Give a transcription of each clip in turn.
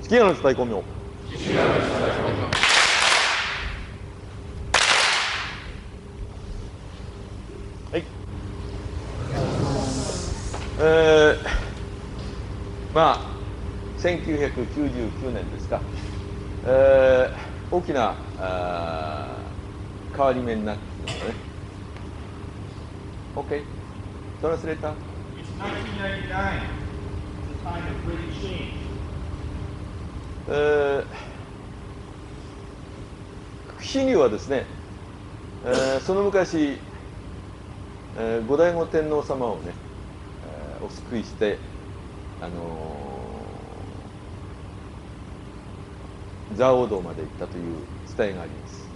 月夜の大根名。はい。まあ1999年ですか。大きな変わり目になってきましたね。OK。トランスレーター。It's 1999. It's a time of great change. 久喜神流はですね、その昔、後醍醐天皇様をね、お救いして、蔵王道まで行ったという伝えがあります。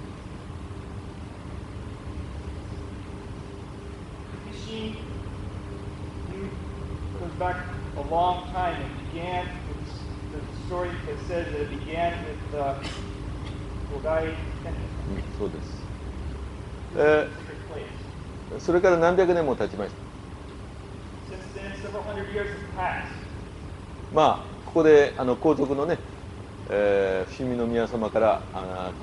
Kukishinden goes back a long time. It began. The story that says that it began with Gouki. そうです。それから何百年も経ちました。まあここで皇族のね、伏見宮様から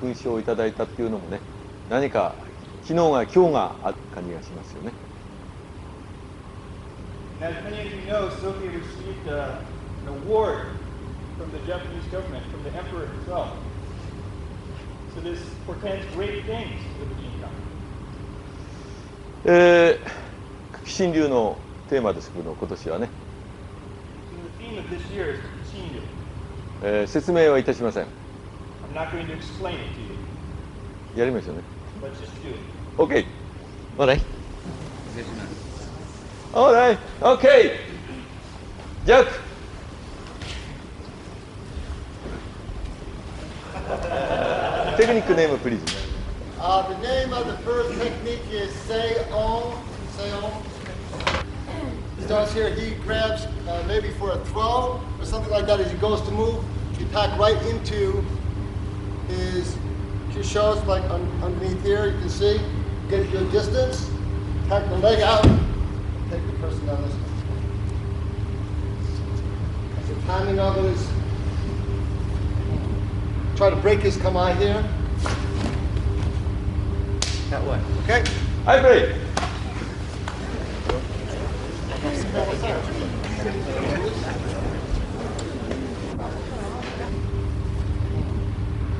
勲章をいただいたっていうのもね、何か昨日が今日がある感じがしますよね。As many of you know, Sophie received an award from the Japanese government, from the emperor himself. So this portends great things for the Bujinkan. 久喜神流のテーマですけど、今年はね。So the theme of this year is Kukishinden. 説明はいたしません。I'm not going to explain it to you. やりましょうね。Let's just do it. OK。all right。all right。OK。ジャック。Technique name, please. The name of the first technique is Sei-On. Sei-On. Starts here, he grabs maybe for a throw or something like that as he goes to move. You pack right into his shows, like underneath here, you can see. Get your distance, tack the leg out, take the person down this way. The timing of it is try to break his kamae here. That way. Okay? I break.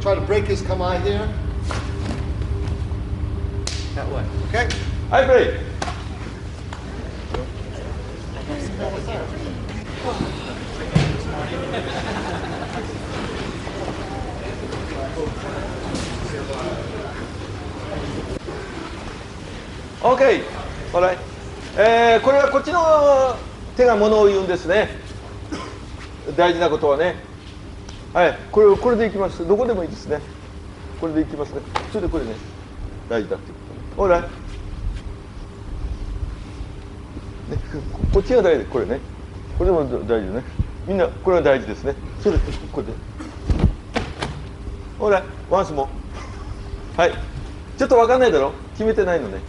Try to break his kamae here. That way. Okay? I break. OK。ほら、これはこっちの手がものを言うんですね。大事なことはね。はい、これでいきます。どこでもいいですね。これでいきますね。それでこれね、大事だっていうことね。ほら、ね、こっちが大事、これね。これも大事ね。みんなこれは大事ですね。それでこれで。ほら、ワンスも。はい。ちょっとわかんないだろ。決めてないのね。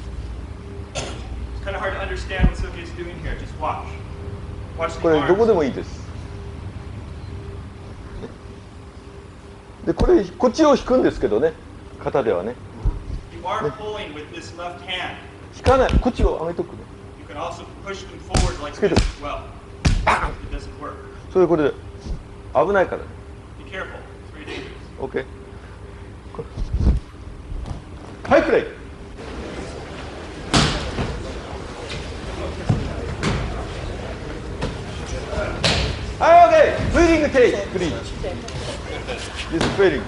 It's kind of hard to understand what Sophie is doing here. Just watch. Watch the これ arms. どこでもいいです。でこっちを引くんですけどね、肩ではね。You are pulling with this left hand. 引かない、こっちを上げとくね。You can also push them forward like this as well. It doesn't work. それこれで危ないからね。Be careful. It's very dangerous. OK。はい、プレイ。はい、OK。フィーリングテイク、プリーズ。This failing.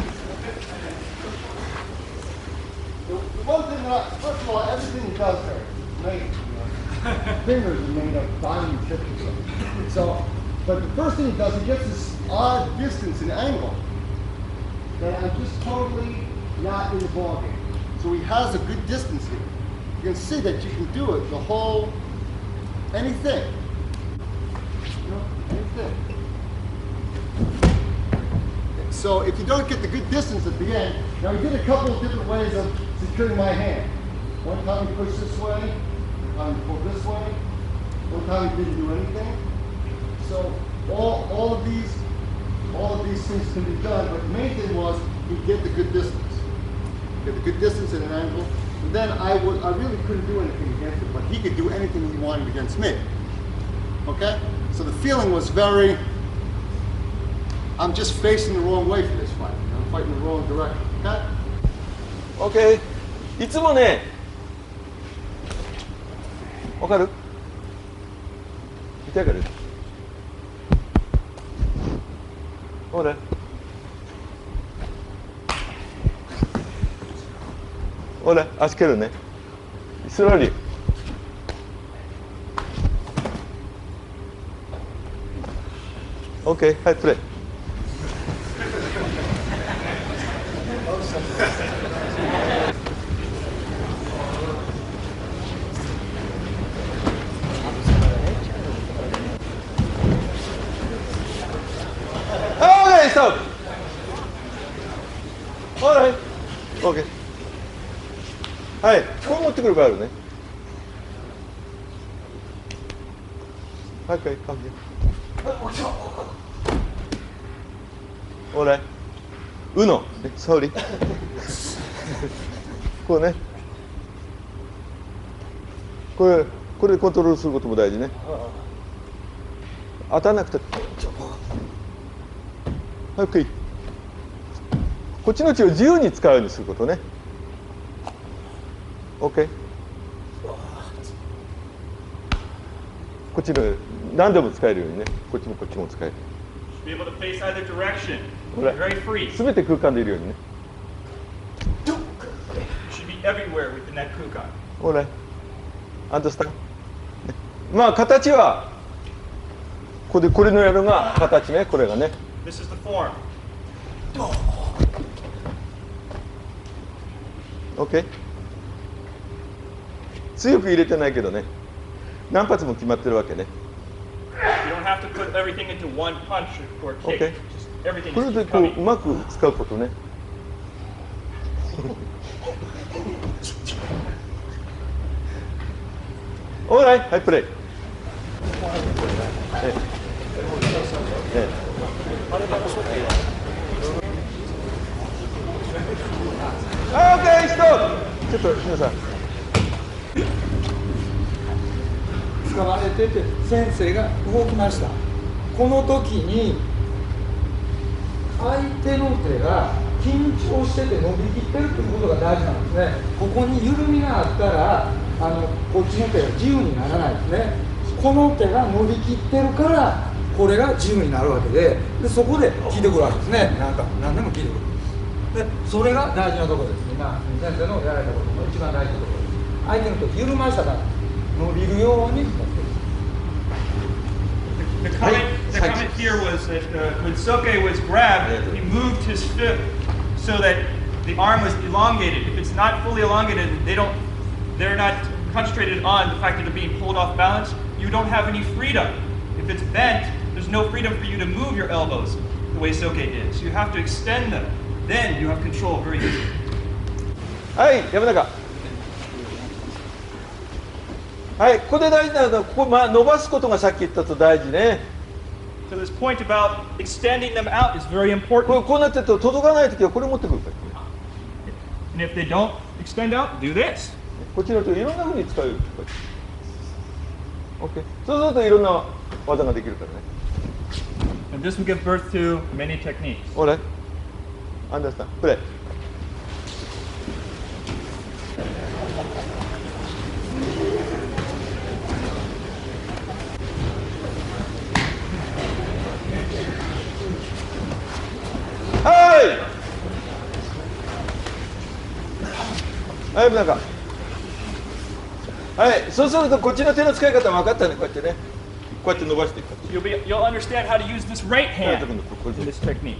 The one thing that, first of all, everything he does there is made. Fingers are made of diamond tips or something. So, but the first thing he does, he gets this odd distance and angle that I'm just totally not in the ballgame. So he has a good distance here. You can see that you can do it, the whole, anything. You know, anything. So if you don't get the good distance at the end, now we did a couple of different ways of securing my hand. One time he pushed this way, one time he pulled this way, one time he didn't do anything. So all of these all of these things can be done, but the main thing was he'd get the good distance. Get the good distance at an angle. And then I really couldn't do anything against it, but he could do anything he wanted against me. Okay? So the feeling was very, I'm just facing the wrong way for this fight. I'm fighting the wrong direction. Okay? OK。いつもね、わかる？痛いから。ほら。ほら、足蹴るね。スローリー。OK、はい、プレイ。OK、ストップ。ほら、OK。はい、こう持ってくる場合あるね。はい、はい、かんで。ほら、うの、総理。こうね。これでコントロールすることも大事ね。当たらなくて。はい、OK。こっちの血を自由に使うようにすることね。OK。こっちの何でも使えるようにね。こっちもこっちも使える。Be able to face either direction. ほら、 Very free. すべて空間でいるようにね。You should be everywhere within that kukan. ほら、アンドスタン。まあ形はこれのやるが形ね、これがね。This is the form. OK。強く入れてないけどね。何発も決まってるわけね。You don't have to put everything into one punch or kick. OK。Just everything これ is で just こう coming. うまく使うことね。オーライ、はい、プレイ。OK、ストップ。ちょっと皆さん。使われてて先生が動きました。この時に相手の手が緊張してて伸びきってるということが大事なんですね。ここに緩みがあったらこっちの手が自由にならないですね。この手が伸びきってるからこれが自由になるわけで、そこで効いてくるわけですね。何でも効いてくる。でそれが大事なところです。今先生のやられたことの一番大事なところです。相手の手緩ましたから伸びるように持っていく。The comment here was that when Soke was grabbed, he moved his foot so that the arm was elongated. If it's not fully elongated, they're not concentrated on the fact that they're being pulled off balance. You don't have any freedom. If it's bent, there's no freedom for you to move your elbows the way Soke did. So you have to extend them. Then you have control very easily. はい、山中。はい、ここで大事なのはここ、伸ばすことがさっき言ったと大事ね。So this point about extending them out is very こ important. うなってると届かないときはこれ持ってくるから、ね。And if they don't extend out, do this. こっちの手をいろんなふうに使うよ。OK。そうするといろんな技ができるからね。And this will give birth to many techniques. ほら、アンダースタン、プレイ。はい、なんか。はい、そうするとこっちの手の使い方分かったね、こうやってね。こうやって伸ばしていく。You'll understand how to use this right hand in this technique.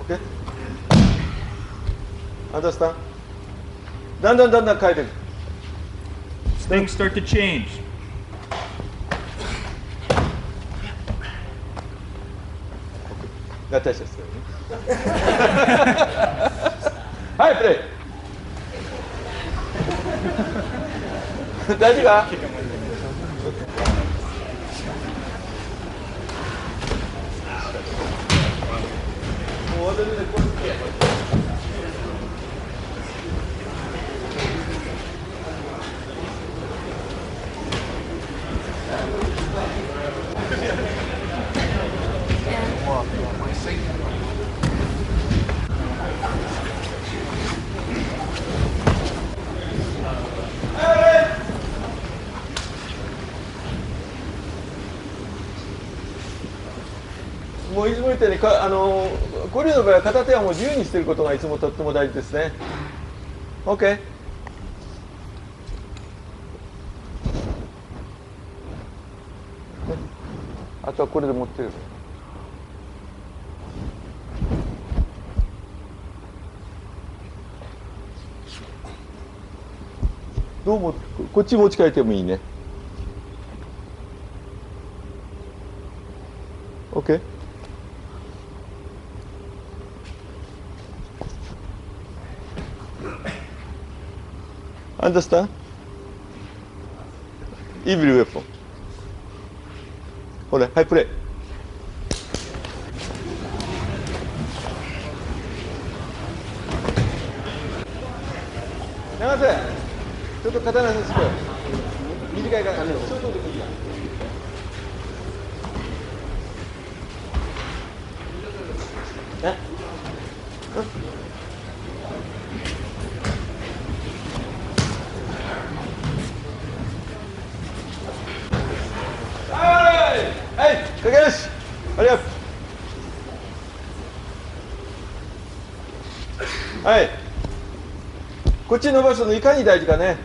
OK? アンダースタン。だんだん変えていく。Things start to change. 合体者ですからね。はい、プレイ。大丈夫か？もういつも言ったように古流の場合は片手はもう自由にしていることがいつもとっても大事ですね。 OK。 あとはこれで持ってる。どうもこっち持ち替えてもいいね。 OK。 Understand? Evil weapon. ほら、はい、プレイ。長瀬、ちょっと刀差しこよ。短いから、ちょっとでもいいや。え？はい、かけよし。ありがとう。はい。こっち伸ばすのいかに大事かね。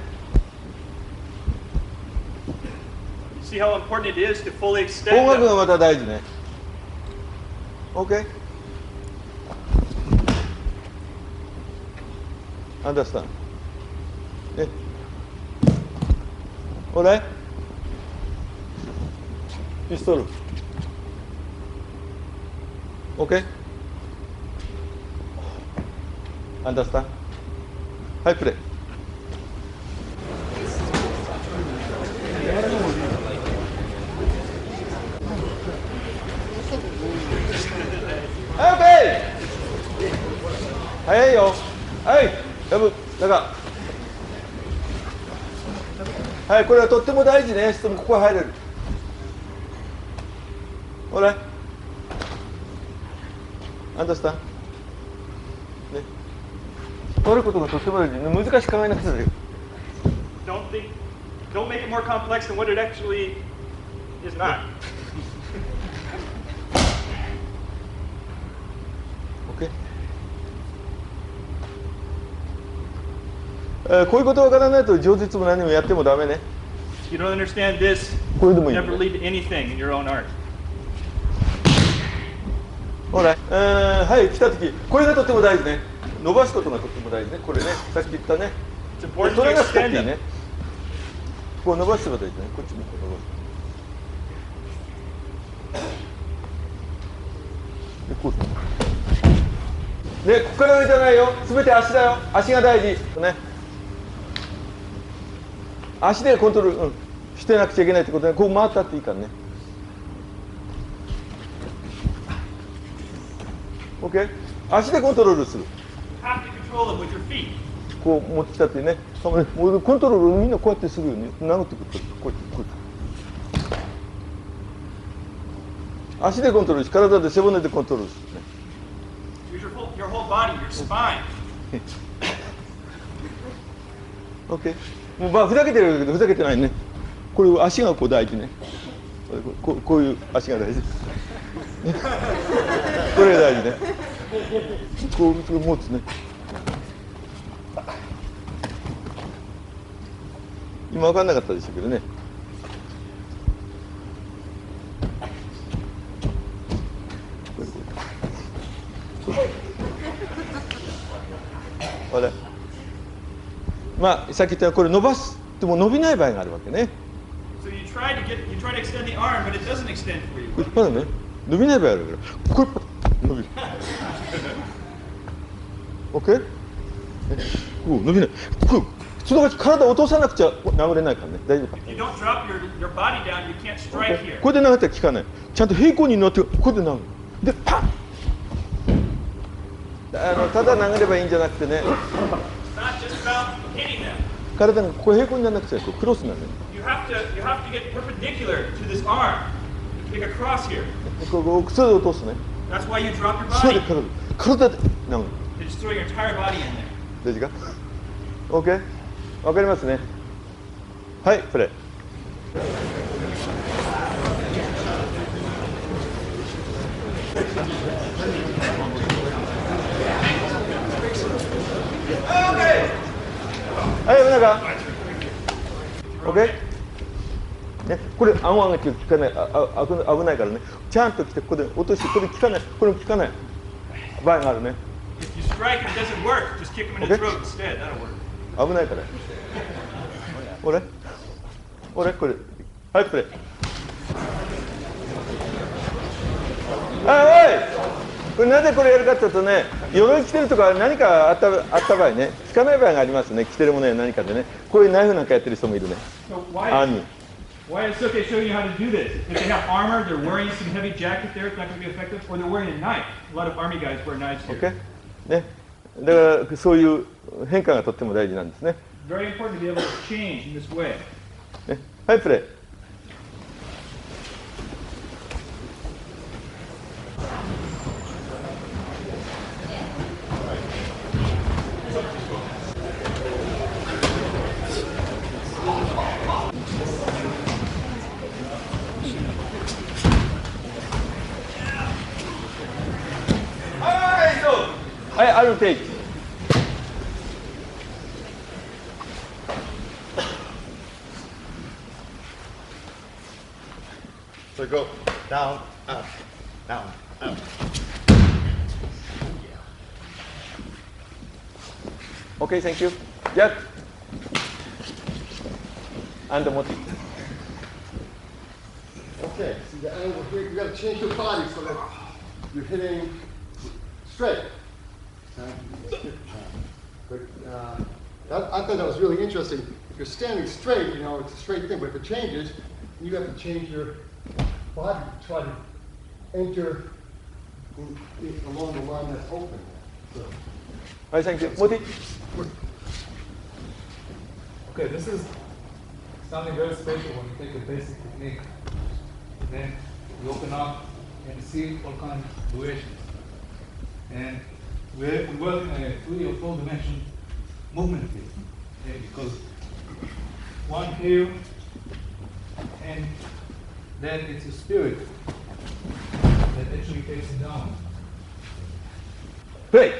See how important it is to fully 音 extend 楽が them. また大事ね。OK。Understand。ね。ほら。ピストル。OK。Understand。はい、プレイ。はい、OK。早いよ。はい、やぶ、だが。はい、これはとっても大事ね。してもここ入れる。ほら。アンダースタン。ね。取ることがとっても大事。難しく考えなくていいよ。Don't make it more complex than what it actually is not. OK。こういうことわからないと上手も何もやってもダメね。You don't understand this, これでもいい。 never lead to anything in your own art. ほら、はい、来たとき、これがとっても大事ね。伸ばすことがとっても大事ね。これね、さっき言ったね。It's これ important そ to れがしたっ extend きいい them. ね。こう伸ばしてば大事ね。こっちもこう伸ばす。で、こう。ね、ここから上じゃないよ。すべて足だよ。足が大事。ね。足でコントロール、してなくちゃいけないってことで、こう回ったっていいからね。OK？ 足でコントロールする。You have to control them with your feet. こう持ってきたってね。もうコントロールみんなこうやってするよね。殴ってくる。こうやって。足でコントロールし、体で背骨でコントロールするね。Use your whole body, your spine. OK。もうまあふざけてるけどふざけてないね。これ足がこう大事ね。こういう足が大事。これが大事ね。こう持つね。今分かんなかったでしょうけどね。ほら。まあさっき言ったこれ伸ばすでも伸びない場合があるわけね。So you try to extend the arm, but it doesn't extend for you. これまだね伸びない場合あるからこれ伸びる。OK？ 伸びない。その場合体を落とさなくちゃ殴れないからね。大丈夫か。If you don't drop your body down, you can't strike here. これで殴ったら効かない。ちゃんと平行に乗ってこれで殴る。でパッ。ただ投げればいいんじゃなくてね、 It's not just about hitting them. 体がこう平行にならなくちゃこうクロスになるね。You have to get perpendicular to this arm. Make a cross here. こう靴で落とすね。 That's why you drop your そうで body. 体で投げる。 You just throw your entire body in there. 大事か ?OK? わかりますね。はい、プレー。はい、山中。OK? ね、これ、顎上げて効かない、危ないからね。ちゃんと来て、ここで落として、これ効かない、これも効かない場合があるね。If you strike and it doesn't work, just kick him in the throat instead. That'll work. 危ないから。俺、これ。はい、プレー。はい、これなぜこれやるかというとね、鎧着てるとか何かあった場合ね、効かない場合がありますね。着てるものや何かでね、こういうナイフなんかやってる人もいるね。Why is Soke showing you how to do this? If they have armor, they're wearing some heavy jacket there, it's not going to be effective, or they're wearing a knife. A lot of army guys wear knives here. OK? ね、だからそういう変化がとっても大事なんですね。Very important to be able to change in this way. ね、はい、プレー。はい、あるテイク。So go down, up, down, up. OK, thank you. Jack. And Moti. Okay, see the angle here, you got to change your body so that you're hitting straight. But I thought that was really interesting. If you're standing straight, you know, it's a straight thing, but if it changes, you have to change your body to try to enter along the line that's open. So. Right, thank you. Moti. Okay, this is something very special when you take a basic technique. Then you open up and see all kinds of situations. And we work in a 3 or 4 dimension movement here. Okay, because one here, and then it's a spirit that actually takes it down. Play.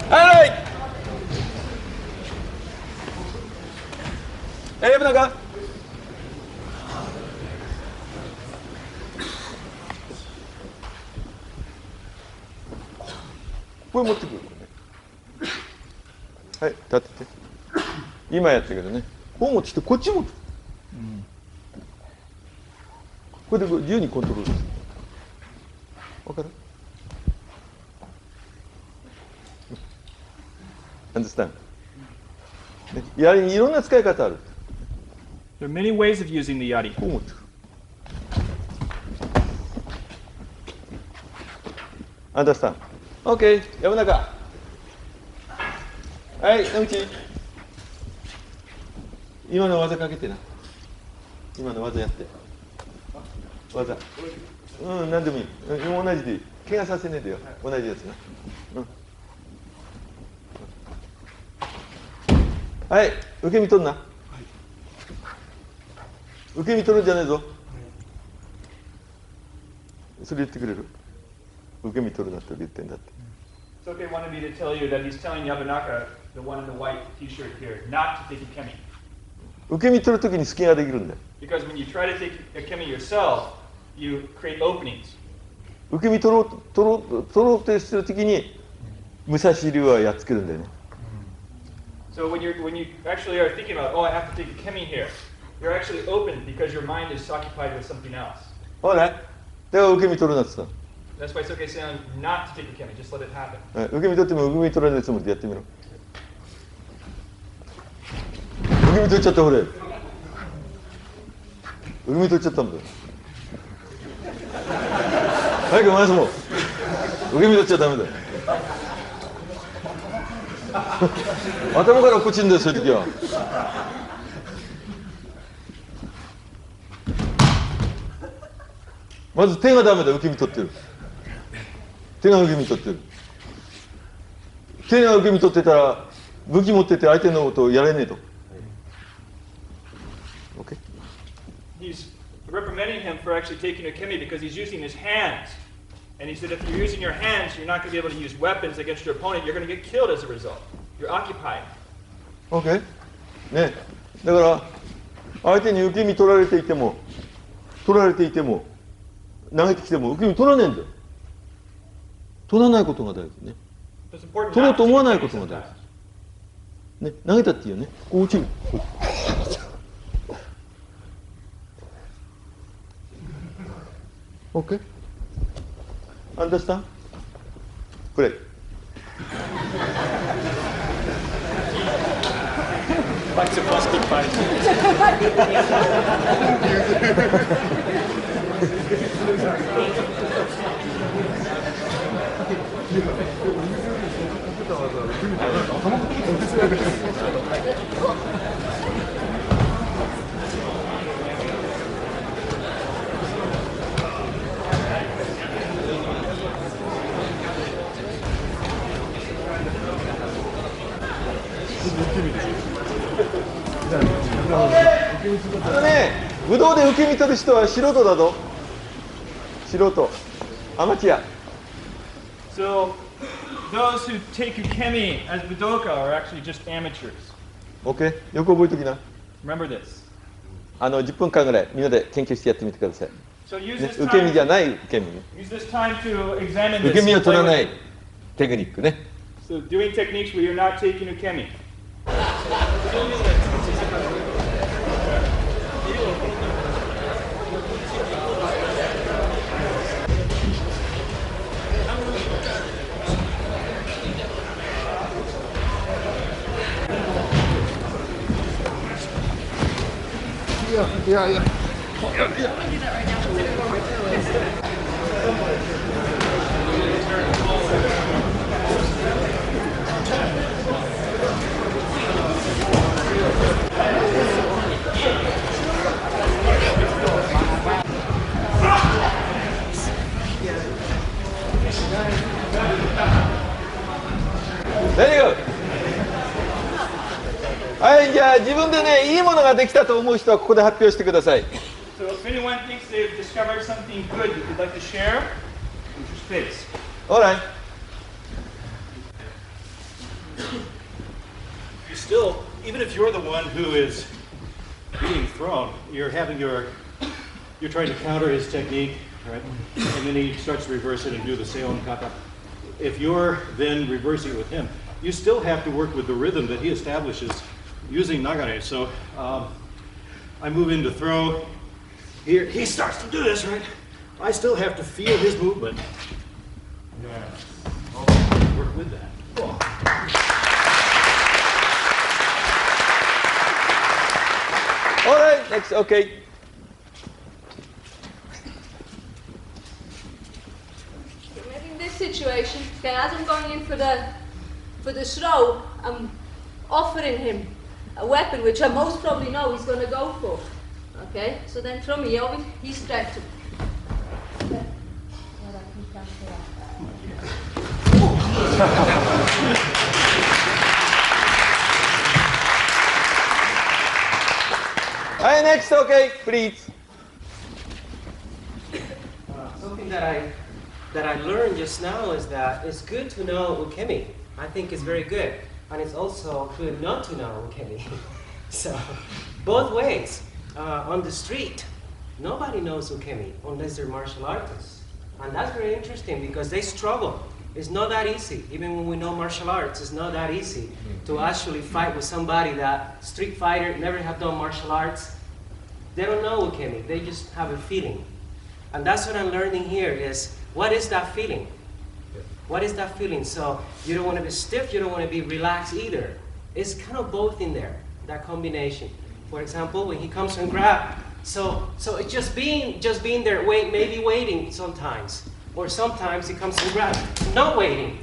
Alright. Hey, Naga.これ持ってくるね。はい、立ってて。今やったけどね。こう持ってきて、こっち持って。これで自由にコントロールする。わかる？Understand？ね、やりにいろんな使い方ある。There are many ways of using the yari. こう持ってくる。Understand？OK、山中。はい、野口。今の技かけてな。今の技やって。技。うん、何でもいい。同じでいい。怪我させねえでよ。同じやつな。うん。はい、受け身取んな。受け身取るんじゃねえぞ。それ言ってくれる？受け身取るなって言ってんだって。Soke wanted me to tell you that he's telling Yabanaka, the one in the white t-shirt here, not to take a kemi. 受け身取るときに隙ができるんだよ。Because when you try to take a kemi yourself, you create openings. 受け身取ろうとしてるときに武蔵流はやっつけるんだよね。So when you actually are thinking about, oh, I have to take a kemi here, you're actually open because your mind is occupied with something else. ほら、だから受け身取るなって言った。That's why it's okay saying not to take ukemi. Just let it happen. はい、受け身取っても受け身取られるつもりでやってみろ。受け身取っちゃった俺。受け身取っちゃったんだよ。早く回すもん。受け身取っちゃダメだよ。頭から落っこちるんだよ、そういう時は。まず手がダメだ、受け身取ってる。手が受け身取ってる。手が受け身取ってたら武器持ってて相手のことをやれねえと。OK? He's reprimanding him for actually taking ukemi because he's using his hands. And he said if you're using your hands, you're not going to be able to use weapons against your opponent. You're going to get killed as a result. You're occupied. OK? ね。だから相手に受け身取られていても投げてきても受け身取らねえんだよ。取らないことが大事ね。取ろうと思わないことが大事。ね、投げたっていいよね。こう落ちる。OK? Understand? Play. Like the plastic fight.ね、武道で受け身取る人は素人だぞ。素人、アマチュア。So those who take ukemi as budoka are actually just amateurs. OK? よく覚えときな。Remember this. 10分間ぐらいみんなで研究してやってみてください。 So use ね、 this 受け身 time. じゃない受け身ね。 Use this time to examine 受 this. け身を and 取 play らな with い it. テクニックね。 So doing techniques where you're not taking ukemi. Yeah. Very good. はい、じゃあ自分でね、いいものができたと思う人はここで発表してください。 So if anyone thinks they've discovered something good that they'd like to share, use your space. Alright. You still, even if you're the one who is being thrown, you're trying to counter his technique, right? And then he starts to reverse it and do the seon kata. If you're then reversing it with him, you still have to work with the rhythm that he establishes using nagare. So I move in to throw. Here, he starts to do this, right? I still have to feel his movement. Work with that. Alright, next, okay. Maybe in this situation, okay, as I'm going in for the throw, I'm offering him a weapon which I most probably know he's going to go for. Okay, so then from here, he's threatened. Okay. Alright, next, okay, please. Something that I learned just now is that it's good to know ukemi. I think it's very good, and it's also good not to know ukemi. So, both ways. On the street, nobody knows ukemi unless they're martial artists, and that's very interesting because they struggle. It's not that easy. Even when we know martial arts, it's not that easy to actually fight with somebody that street fighter never have done martial arts. They don't know ukemi. They just have a feeling. And that's what I'm learning here is what is that feeling? What is that feeling? So you don't want to be stiff, you don't want to be relaxed either. It's kind of both in there, that combination. For example, when he comes and grab, so it's just being there, maybe waiting sometimes. Or sometimes he comes and grabs, not waiting.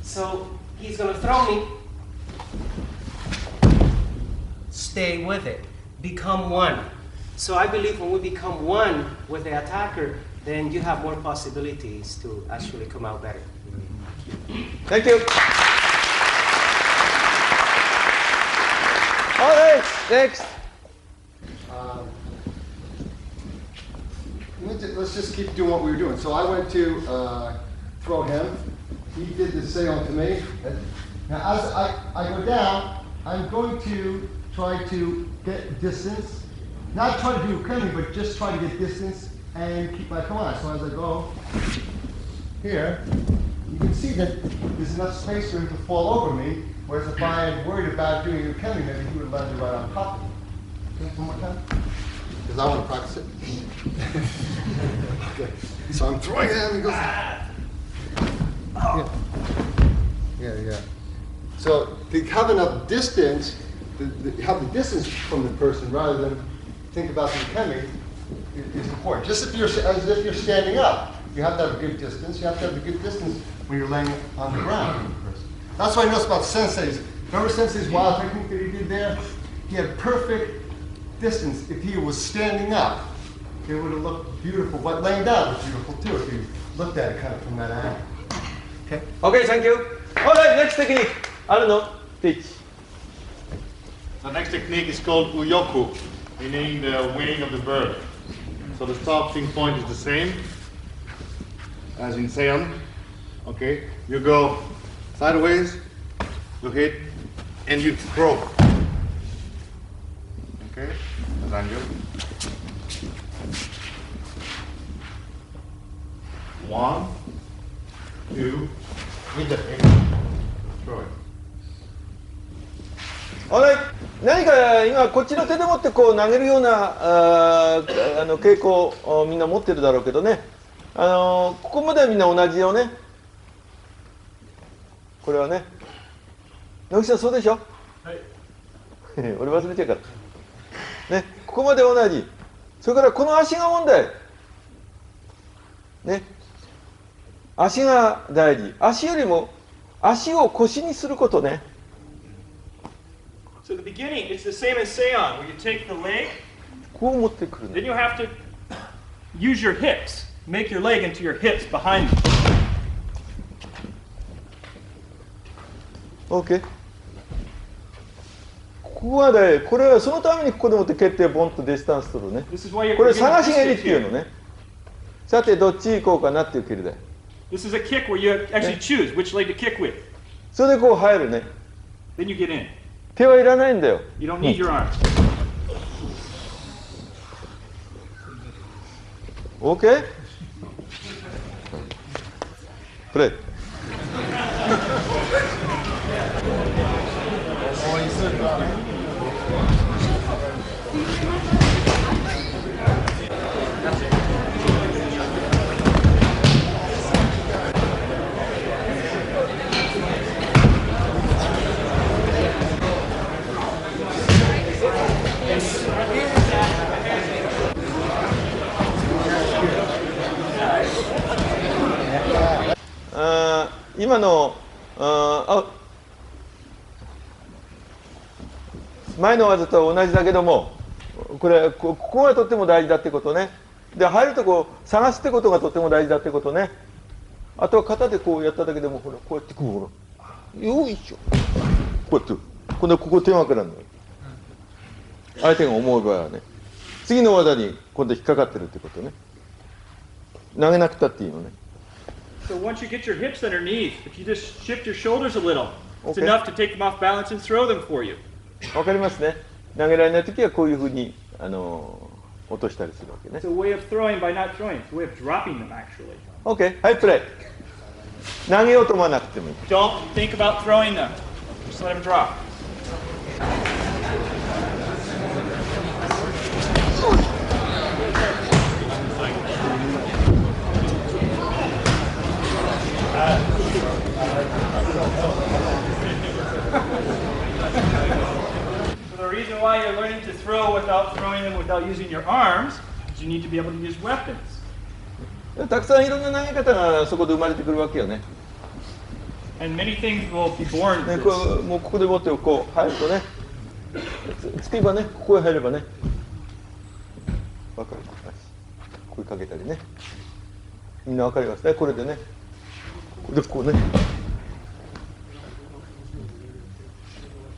So he's gonna throw me. Stay with it, become one. So I believe when we become one with the attacker, then you have more possibilities to actually come out better. Thank you. All right, next. Let's just keep doing what we were doing. So I went to throw him. He did the same to me. Now as I go down, I'm going to try to get distance. Not try to do ukemi, but just try to get distance and keep my command. So as I go here, you can see that there's enough space for him to fall over me, whereas if I had worried about doing ukemi, maybe he would have landed right on top of me. Okay, one more time. Because I want to practice it. Okay. So I'm throwing him, he goes. Yeah. So to have enough distance, have the distance from the person rather than think about the ukemi is important. Just as if you're standing up, you have to have a good distance. You have to have a good distance when you're laying on the ground. That's what I noticed about Sensei's. Remember Sensei's wild technique that he did there? He had perfect distance. If he was standing up, it would have looked beautiful. But laying down was beautiful too if you looked at it kind of from that angle. Okay? Okay, thank you. All right, next technique. I don't know. Teach. The next technique is called uyoku, meaning the wing of the bird. So the starting point is the same as in Seion. Okay, you go sideways, you hit, and you throw. Okay, as angle. 1, 2, hit the head. Throw it.何か今こっちの手で持ってこう投げるような傾向をみんな持ってるだろうけどね、ここまではみんな同じよね。これはね、野口さんそうでしょ。はい。俺忘れちゃうからね。ここまで同じ。それからこの足が問題ね。足が大事。足よりも足を腰にすることね。So at the beginning, it's the same as Seion, where you take the leg, こう持ってくる then ね。 you have to use your hips, make your leg into your hips behind you. OK。ここはね、これはそのためにここでもって決定ボンとディスタンス取るね。 This is why you're これ getting 探し蹴り distance っていうの here. ね。さてどっち行こうかなっていう蹴りだよ。 This is a kick where you actually choose which leg to kick with. それでこう入るね。 Then you get in. 手はいらないんだよ。 You don't need your arms. OK？ プレイ。今の前の技と同じだけども、ここがとっても大事だってことね。で入るとこ探すってことがとっても大事だってことね。あとは肩でこうやっただけでもほらこうやってこうよいしょこうやって今度ここ手枕なのよ。相手が思う場合はね、次の技に今度引っかかってるってことね。投げなくたっていいのね。So once you get your hips underneath, if you just shift your shoulders a little, it's Okay. enough to take them off balance and throw them for you. わかりますね。投げられないときはこういうふうに落としたりするわけね It's。a way of throwing by not throwing. It's a way of dropping them, actually. OK、はい、プレイ。投げようと思わなくてもいい。Don't think about throwing them. Just let them drop. without throwing them, without using your arms, you need to be able to use weapons. たくさんいろんな投げ方がそこで生まれてくるわけよね。And many things will be born ね of こ this. うもうここで持ってこう入るとね、つけばね、ここへ入ればね、わかる。声かけたりね。みんなわかりますね、これでね。でこうね。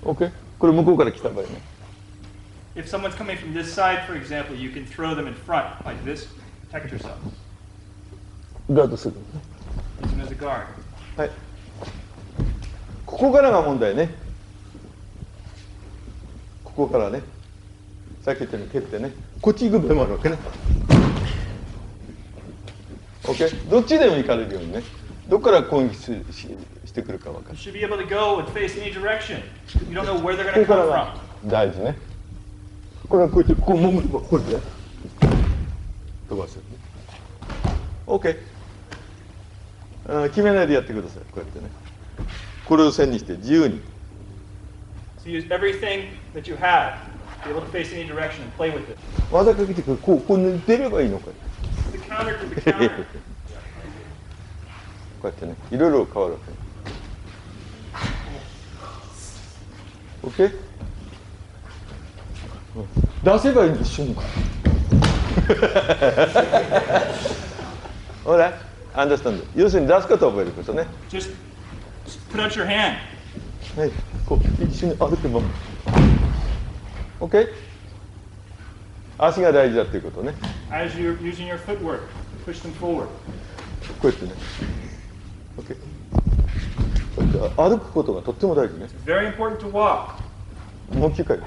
OK。これ向こうから来た場合ね。If someone's coming from this side, for example, you can throw them in front like this. Protect yourself. ガードする。Use them as a guard. はい。ここからが問題ね。ここからね。さっき言ったように蹴ってね。こっち行く場合もあるわけね。OK。どっちでも行かれるようにね。どこから攻撃してくるか分か You る。should be able to go and face any direction. You don't know where they're こ going こ to から come が from. 大事ね。これはこうやってこう潜ればこれで飛ばせるね。OK。決めないでやってください。こうやってね。これを線にして自由に。So use everything that you have. Be able to face any direction and play with it. 技かけてくる。こう出ればいいのか。The counter to the counter. こうやってね、いろいろ変わるわけ。OK？ 出せばいいんで瞬間。ほら、アンダースタンド。要するに出すことを覚えることね。Just put out your hand. はい、こう一緒に歩けば。OK？ 足が大事だっていうことね。As you're using your footwork, push them forward. こうやってね。OK。こうやって歩くことがとっても大事ね。It's very important to walk. もう9回。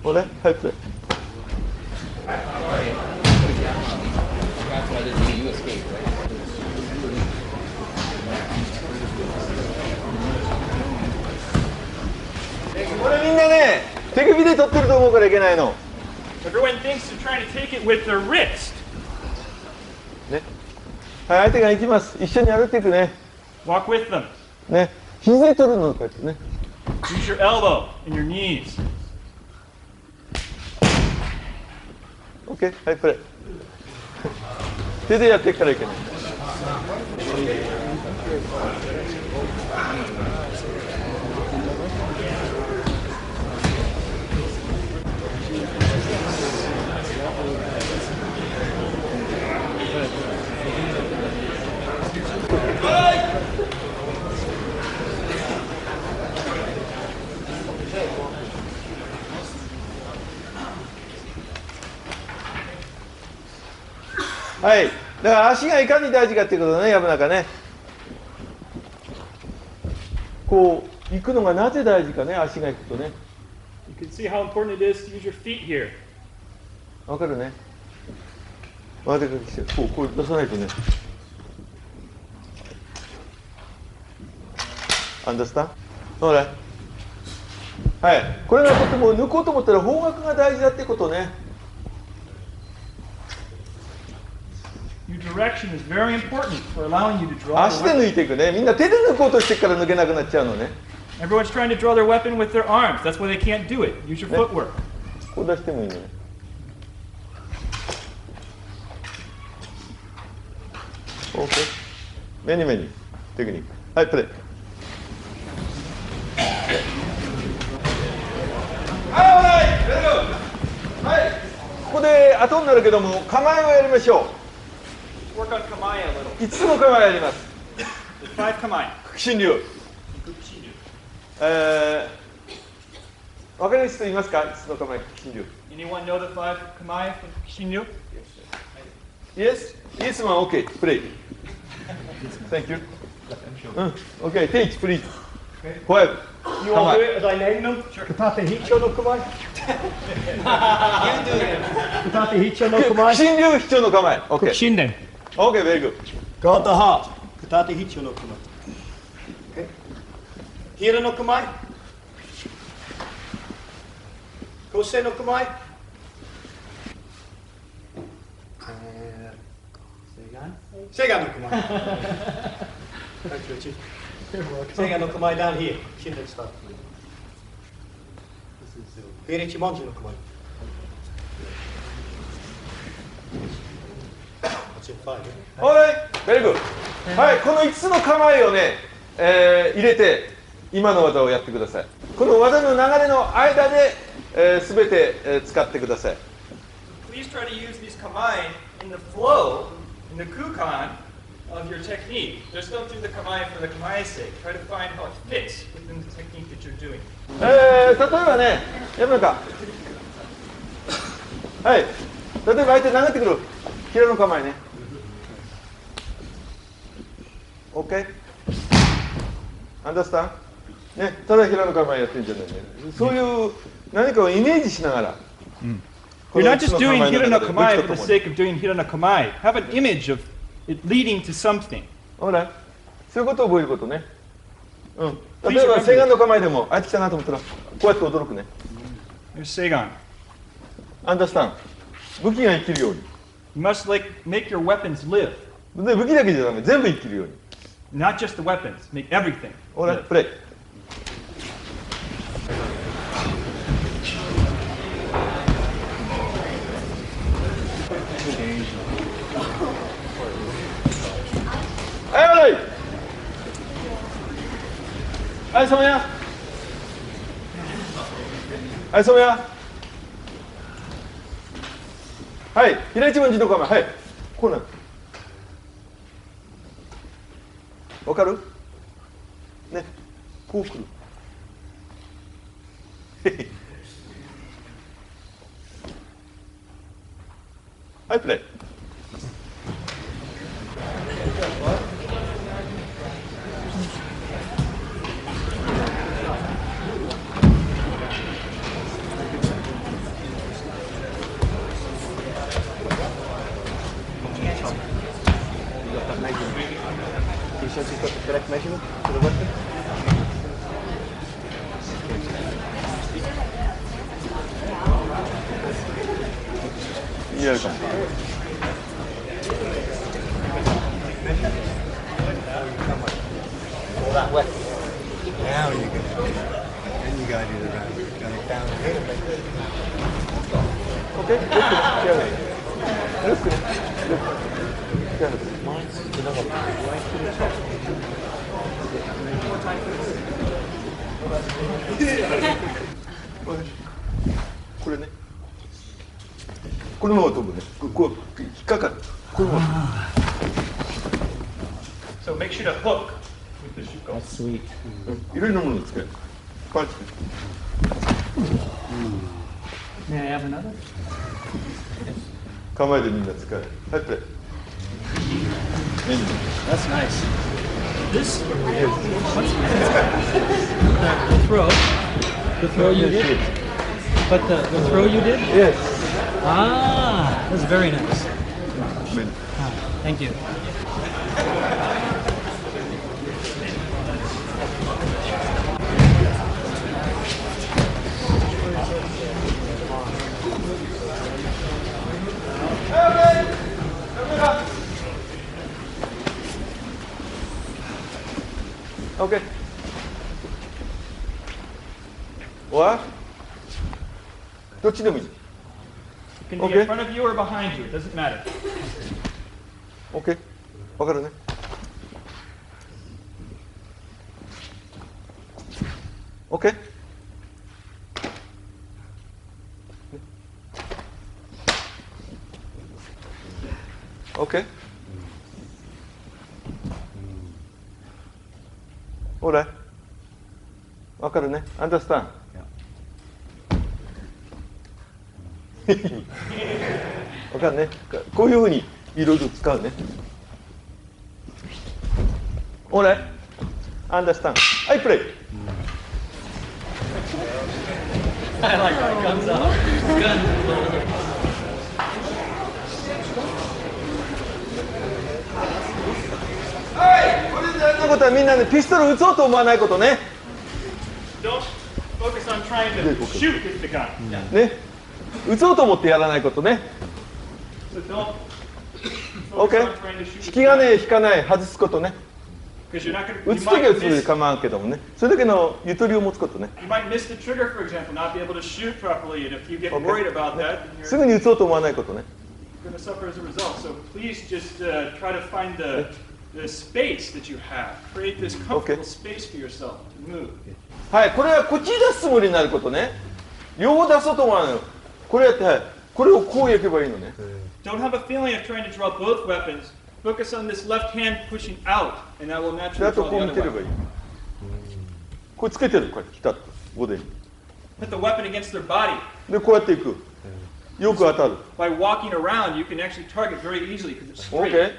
ほら、はい、プレイ。これみんなね、手首で取ってると思うからいけないの。Everyone thinks they're trying to take it with their wrist. ね。はい、相手が行きます。一緒に歩いていくね。Walk with them. ね。肘で取るのこうやってね。Use your elbow and your knees. OK、はい、プレイ。手でやっていくからいけない。はい、だから足がいかに大事かっていうことね、薮中ね。こう行くのがなぜ大事かね、足が行くとね。You can see how important it is to use your feet here. わかるね。わかるしてこう出さないとね。アンダースタン？ほら。はい、これがとても抜こうと思ったら方角が大事だってことね。Your direction is very important for allowing you to draw 足 the で weapon. 抜いていくね。みんな手で抜こうとしてから抜けなくなっちゃうのね。Everyone's trying to draw their weapon with their arms. That's why they can't do it. Use your footwork. こう出してもいいのね。OK。メニメニテクニック。はい、プレイ。はい、ここで後になるけども構えをやりましょ Work on kamae a little. う。5つの構えやります。 There's 5 kamae. 新流。わかります人いますか？5つの構え新流。 Anyone know the 5 kamae from Kukishinden? Yes? Yes, man. OK. プレイ。Thank you. OK. Teach, please. 5. You all do it as I name them? Katate Hicho no Kumai? You do it. Katate Hicho no Kumai? 新流必要の構え。OK。 Kukishinden. OK, very good. Kata Ha. Katate Hicho no Kumai. Okay. Hira no Kumai? Kosei no Kumai? Seigan no Kumai. Thanks, Richie. Seigan no Kumai down here. Shinden start. フィレチモンジの構え。はいベリーグッド。はい、この5つの構えをね、入れて今の技をやってください。この技の流れの間で、全て、使ってください。 Please try to use these kamae in the flow, in the kukan of your technique. Just don't do the kamae for the kamae's sake. Try to find how it fits within the technique that you're doing. 例えばね、やるのか。はい、例えば相手投げてくる平の構えね。OK？ アンダースタン？ね、ただ平の構えやってるんじゃないね。そういう何かをイメージしながら。You're not just doing hirano kamae for the sake of doing hirano kamae. Have an image of it leading to something. ほら、そういうことを覚えることね。うん。例えば、セガンの構えでも、あいつ来たなと思ったら、こうやって驚くね。There's Seigan. アンダースタン。武器が生きるように。You must make your weapons live. で、武器だけじゃダメ、全部生きるように。Not just the weapons. Make everything. ほら、プレイ。はい、はい、そめや。はい、そめや。はい、平一文字の構え、はい、こうなる。わかる？ね、こう来る。はい、プレイ。やるかも。Now you can do it. Then you gotta do the round. You gotta down here. Okay, look, look. これね。このまま飛ぶね。こう引っかかる。このまま。So make sure to hook with the shuko. That's sweet. いろいろなものを使える。パンチ。May I have another? 構えでみんな使える。はい、プレイ。That's nice. This? The throw? The throw you did? But the throw you did? Yes. Ah, that's very nice. Ah, thank you. Okay. What? どっちでもいい。It can be in front of you or behind you. It doesn't matter. OK。わかるね。OK。OK。ほら。わかるね。アンダースタン。わかるね。こういうふうにいろいろ使うね。ほら。アンダースタン。はい、プレイ。I like how it comes out. Good. はい、これで大事なことはみんなね、ピストル撃つそうと思わないことね。Don't focus on trying to shoot with the gun. ね、撃つそうと思ってやらないことね。So don't focus OK。on trying to shoot 引 with き the 金 gun. 引かない、外すことね。Because you're not going 打 to. つ時は打つで構わんけどもね、それだけのゆとりを持つことね。 You might miss the trigger, for example, not be able to shoot properly, and if you get worried about that, then すぐに打つうと思わないことね。 you're going to suffer as a result. So please just try to find the space that you have. Create this comfortable space for yourself to move. はい、これはこっちに出すつもりになることね。両方出そうと思わないの。これやって、はい、これをこう焼けばいいのね。Don't have a feeling of trying to draw both weapons. Focus on this left hand pushing out, and that will で naturally あと draw こ the う見 other てればいい。 weapon. これつけてる、こうやってピタッと、ボディに。 Put the weapon against their body. で、こうやっていく。よく当たる。By walking around, you can actually target very easily because it's straight. OK？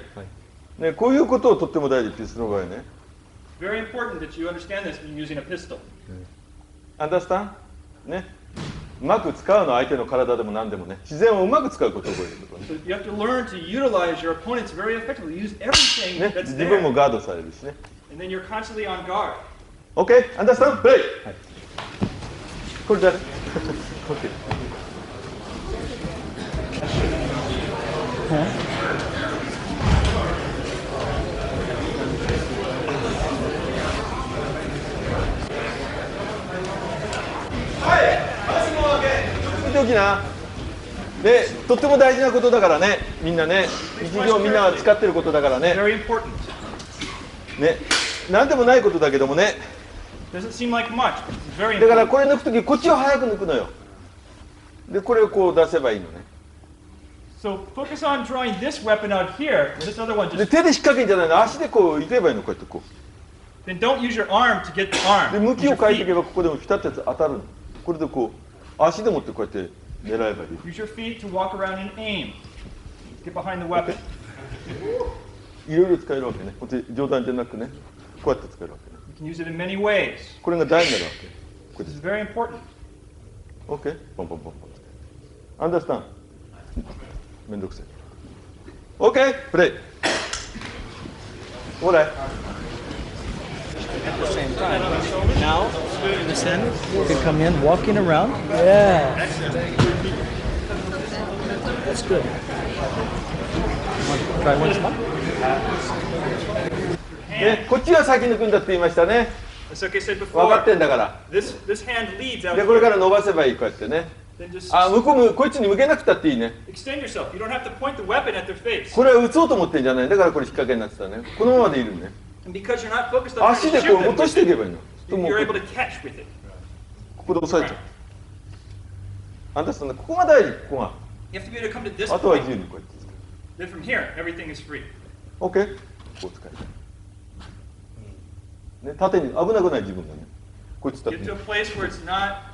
ね、こういうことをとっても大事、ピストルの場合ね。Very important that you understand this when you're using a pistol. Understand？ ね。うまく使うの、相手の体でも何でもね。自然をうまく使うことを覚えることね。 So you have to learn to utilize your opponents very effectively. Use everything ね、 that's 自分も there. ガードされるしね。 And then you're constantly on guard. OK？ Understand？ プレイ！これ誰？OK。見ておきな。で、とっても大事なことだからね、みんなね、日常みんなが使ってることだからね。 Very important. ね、なんでもないことだけどもね。 Doesn't seem like much, but it's very だから important. これ抜くとき、こっちを早く抜くのよ。で、これをこう出せばいいのね。 So focus on drawing this weapon out here, and this other one で、 just. 手で引っ掛けんじゃないの、足でこういけばいいの、こうやってこ Then don't use your arm to get the う。で、 arm. 向き Use を your 変えていけ feet. ば、ここでもピタッとやつ当たるの。これでこう、足でもってこうやって狙えばいい。 Use your feet to walk around and aim. Get behind the weapon. いろいろ使えるわけね。本当に冗談じゃなくね、こうやって使えるわけね。 You can use it in many ways. これが台になるわけ。これ This で is very important. OK？ ポンポンポンポン。アンダースタン。めんどくさい。OK？ プレイ。ほら。 At the same time. Now, this end, you can come in walking around. Yeah. That's good. Want to try once more? ね、こっちが先抜くんだって言いましたね。 Masaaki said 分かって before, んだから。 this hand leads out で、これか here. ら伸ばせばいい、こうやってね。 Then just あ、こいつに向けなくたっていいね。 extend yourself. You don't have to point the weapon at their face. これは撃とうと思ってんじゃない。だからこれ引っ掛けになってたね。このままでいるね。 And because you're not focused on 足 trying で to こ shoot う them 落としていけばいいの。ともう you're able to catch with it. ここで押さえちゃう。あんたそんな、ここが大事、ここが。 You have to be able to come to this あとは point. 自由にこうやって使 Then from here, everything is free. う。OK？ こう使える。ね、縦に危なくない自分がね。こいつだって Get to a place where it's not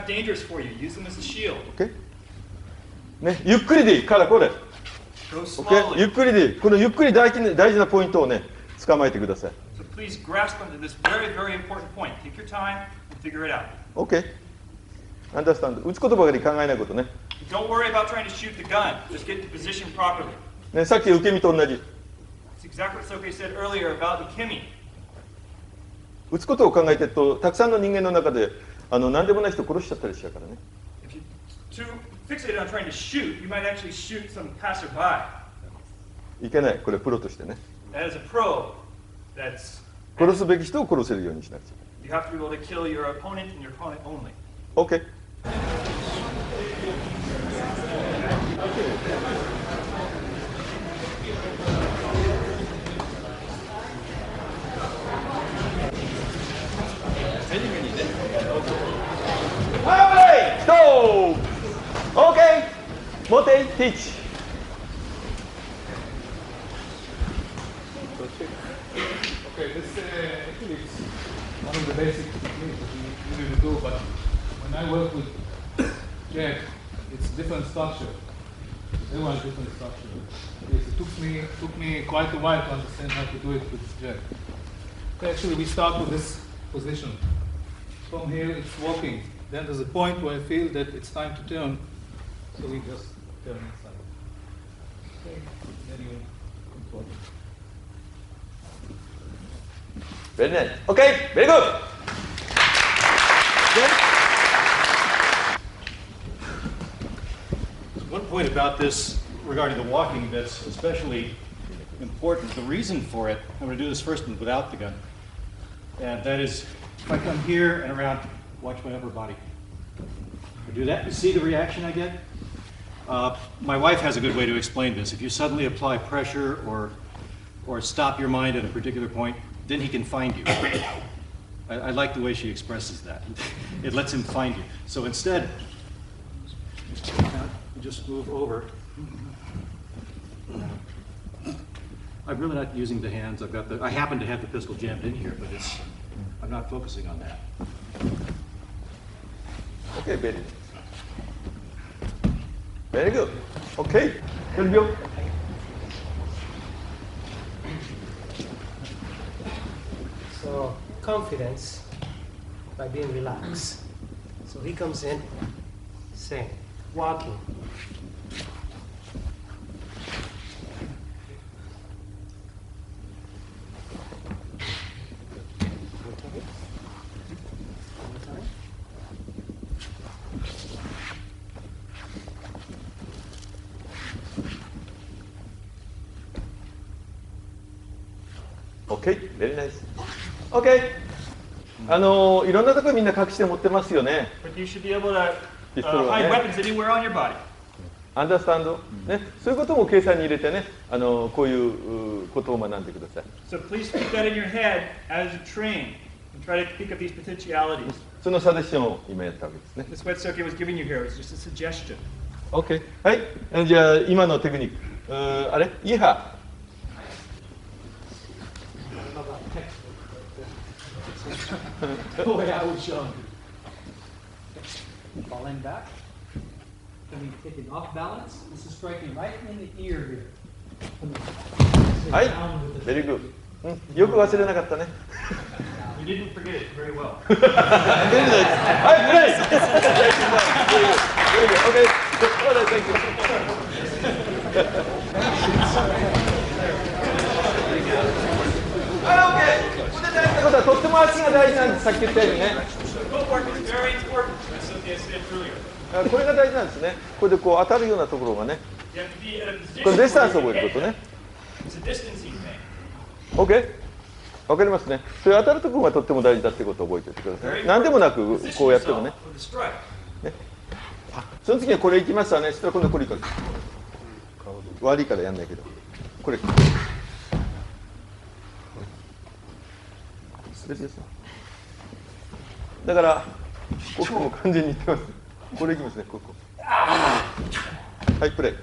dangerous for you. Use them as a shield. OK？ ね、ゆっくりでいいからこれ。 Go OK？ ゆっ slowly. くりでいい。このゆっくり大事なポイントをね、捕まえてください。 So please grasp onto this very, very important point. Take your time and figure it out. OK？ アンダースタンド。撃つことばかり考えないことね。 Don't worry about trying to shoot the gun. Just get the position properly. ね、さっき受け身と同じ。 It's exactly what Soke said earlier about Ukemi. 撃つことを考えてると、たくさんの人間の中で、何でもない人殺しちゃったりしちゃうからね。 If you're too fixated on trying to shoot, you might actually shoot some passerby. いけない。これプロとしてね。 That is a pro. That's 殺すべき人を殺せるようにしなくちゃ。 you have to be able to kill your opponent and your opponent only. OK。 はい、ストップ。OK。モテティーチ。Okay, this actually is one of the basic techniques that we usually do, but when I work with Jack, it's different structure. Everyone has different structure. Yes, it took me quite a while to understand how to do it with Jack. Okay, actually we start with this position. From here it's walking. Then there's a point where I feel that it's time to turn, so we just turn inside. Okay, then you control it. Very nice. OK。very good。 One point about this regarding the walking that's especially important. The reason for it, I'm going to do this first without the gun. And that is, if I come here and around, watch my upper body. I do that, you see the reaction I get? My wife has a good way to explain this. If you suddenly apply pressure or stop your mind at a particular point, then he can find you. I like the way she expresses that. It lets him find you. So instead, you just move over. I'm really not using the hands. I happen to have the pistol jammed in here, but I'm not focusing on that. Okay, very good. Okay, Silvio. So confidence by being relaxed. So he comes in, saying, walking. Okay, very nice. Okay. いろんなところみんな隠して持ってますよね。But you should be able to ピストルは hide ね。 weapons anywhere on your body. Understand? ね、そういうことも計算に入れてね、こういうことを学んでください。So please keep that in your head as you train and try to pick up these potentialities. そのサジェッションを今やったわけですね。 This what Soke was giving you here was just a suggestion. OK。はい。じゃあ今のテクニック。あれ？イハ。The way I was shown. Falling back. Coming, taking off balance. This is striking right in the ear here. はい。Very good。よく忘れなかったね。You didn't forget it very well. Very nice。はい、great。Very good。OK。Alright, thank you。はい、OK。大事なことはとっても足が大事なんです。さっき言ったようにね。Footwork is very important, as Soke said earlier. これが大事なんですね。これでこう当たるようなところがね。 You have to be at a position これディスタンスを where 覚え you ることね。 It's a distancing thing. OK？ わかりますね。それ当たるところがとっても大事だってことを覚えておいてください。何でもなくこうやってもね。ね、その次はこれいきますわね。そしたら今度これいいから。悪いからやんないけど。これ。別ですよ。だから僕も完全に言ってます。これいきますね。ここ。はい、プレイ。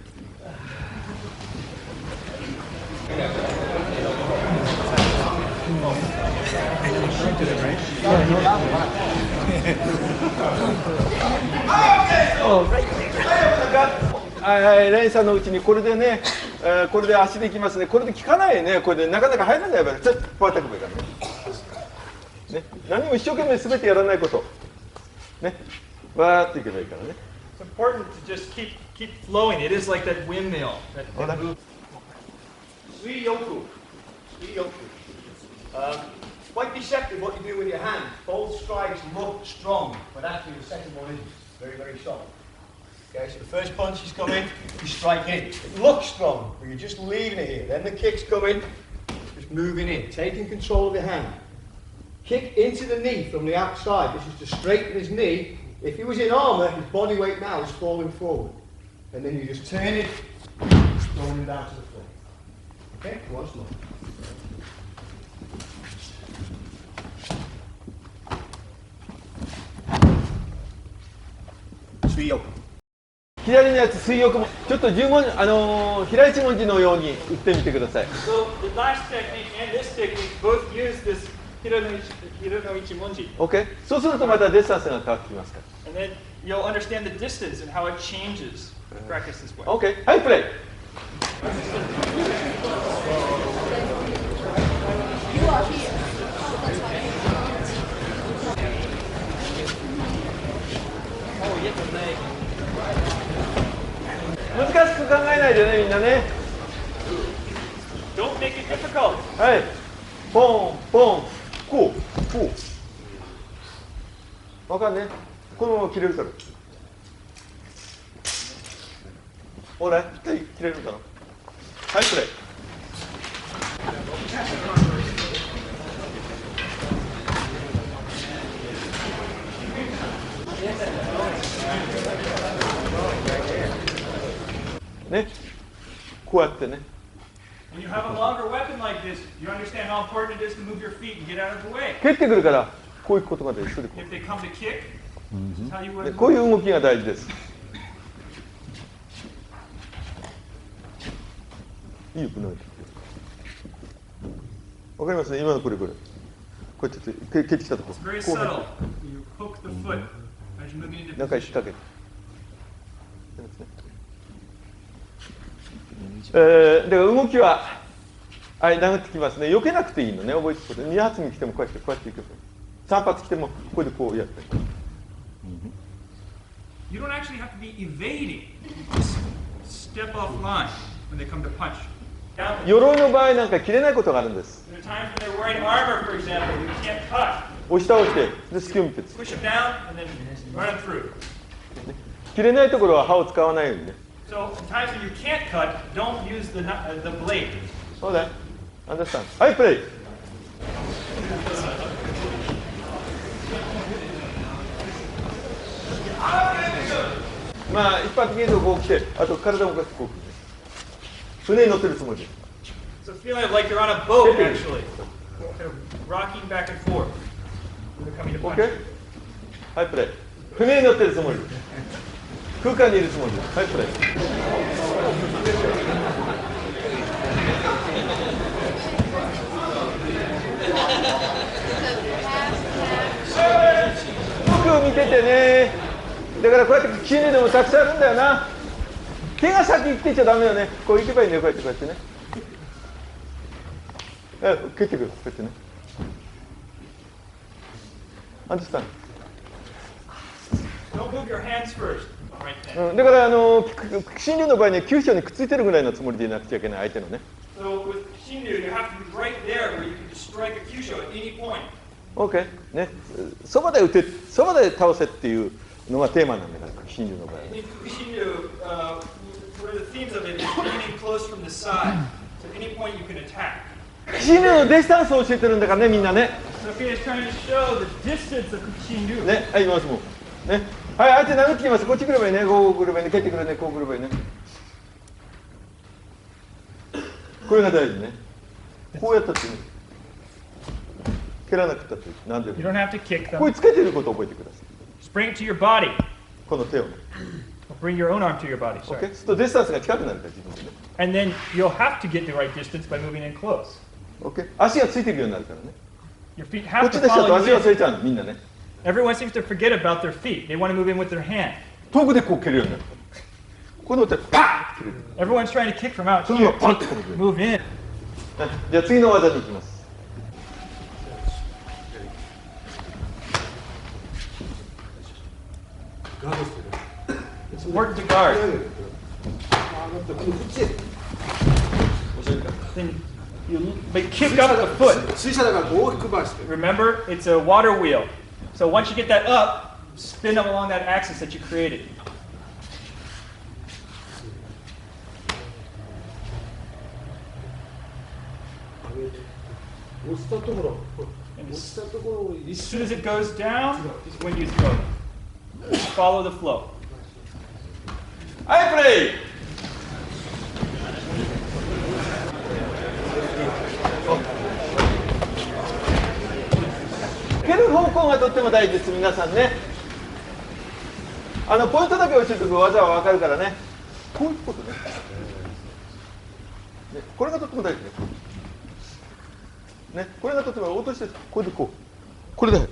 連鎖のうちにこれでね、これで足でいきますね。これで効かないね。これでなかなか入らないから、ちょっとこうやってくれからね。ね、何も一生懸命すべてやらないこと。ね、わーっていけばいいからね。It's important to just keep flowing. It is like that windmill. That move. Suiyoku. Quite deceptive what you do with your hand. Both strikes look strong, but actually the second one isn't. Very, very strong. Okay, so the first punch is coming, you strike in. It looks strong, but you're just leaving it here. Then the kick's coming, just moving in, taking control of your hand. Kick into the knee from the outside. This is to straighten his knee. If he was in armour, his body weight now is falling forward. And then you just turn it, throwing him down to the floor. Okay, once more. 水浴。左のやつ水浴もちょっと10文平一文字のように打ってみてください。So the last technique and this technique both use this hiranoichi monji. OK。そうするとまたディスタンスが変わってきますから。And then you'll understand the distance and how it changes to practice this way. OK。はい、プレイ。難しく考えないでね、みんなね。Don't make it difficult. はい。ポン、ポン、こう、こう。わかんね。このまま切れるから。ほら、ぴったり切れるかな。はい、プレイ。ね、こうやってね。When you have a longer weapon like this, you understand how important it is to move your feet and get out of the way. 蹴ってくるからこういうことができる。 If they come to kick, this is how you で would こういう動きが大事です。いいよ、ぶん投げて。わかりますね、今のこれこれ。こうやって蹴ってきたとこ。 It's very こう subtle. You hook the foot as you're moving into 中に引っ position. 掛けて。だから動きは殴ってきますね。避けなくていいのね、覚えておくこと。2発に来てもこうやってこうやっていく。3発来てもこれでこうやって。You don't actually have to be evading. You just step off line when they come to punch. Down. 鎧の場合なんか切れないことがあるんです。 There are times when they're wearing armor, for example, you can't cut. 押し倒してで隙を見て Push them down and then run them through. 切れないところは刃を使わないようにね。 So in times when you can't cut, don't use the blade. そうだよ。Understand? はい、プレイ。まあ一般的に言うとこう来て、あと体を動かしてこう来るね。船に乗ってるつもりです。 So it's feeling like you're on a boat, actually. Kind of rocking back and forth. When they're coming to punch. OK? はい、プレイ。船に乗ってるつもりです。空間にいるつもりです。はい、プレイ。よく見ててね。だからこうやってキネでもたくさんあるんだよな。手が先行ってちゃダメよね。こう行けばいいんだよ、こうやってこうやってね。蹴ってくる、こうやってね。Understand? Don't move your hands first. Right then. だからKukishindenの場合ね、9章にくっついてるぐらいのつもりでいなくちゃいけない相手のね。So with Kukishinden, you have to be right there where you can just strike a Kyusho at any point. OK ね、そばで打て、そばで倒せっていうのがテーマなんだから、Kukishindenの場合。 In Kukishinden, one of the themes of it is getting close from the side. So at any point you can attack. Kukishindenのディスタンスを教えてるんだからね、みんなね。Sophia is trying to show the distance of Kukishinden. ね、はい、行きますもん。ね、はい、相手殴ってきます。こっち来ればいいね、こう来ればいいね、蹴ってくれね、こう来ればいいね。これが大事ね。こうやったってね。蹴らなくたって、なんで You don't have to kick ここ them. につけてることを覚えてください。 Just bring it to your body. この手をね。Bring your own arm to your body. OK? Sorry. そうするとディスタンスが近くなるから、自分でね。And then you'll have to get the right distance by moving in close. OK? 足がついていくようになるからね。 Your feet こっ have ち to でしょと follow 足 you 忘れ in. ちゃうの、みんなね。 Everyone seems to forget about their feet. They want to move in with their hand. 遠くでこう蹴るようになる。ここで持ってパーンって蹴れる。 Everyone's trying to kick from out そのま here. まパンってこれる。 Move in. じゃあ次の技に行きます。It's important to guard. Then you kick up the foot. 水車だから大きく回して Remember, it's a water wheel. So once you get that up, spin them along that axis that you created. 押したところ押したところを As soon as it goes down is when you throw it. Follow the flow. はい、プレイ。蹴る方向がとっても大事です、皆さんね。ポイントだけ教えておく技は分かるからね。こういうことね。これがとっても大事ね。ね、これがとっても落として、これでこう。これだよ。ね、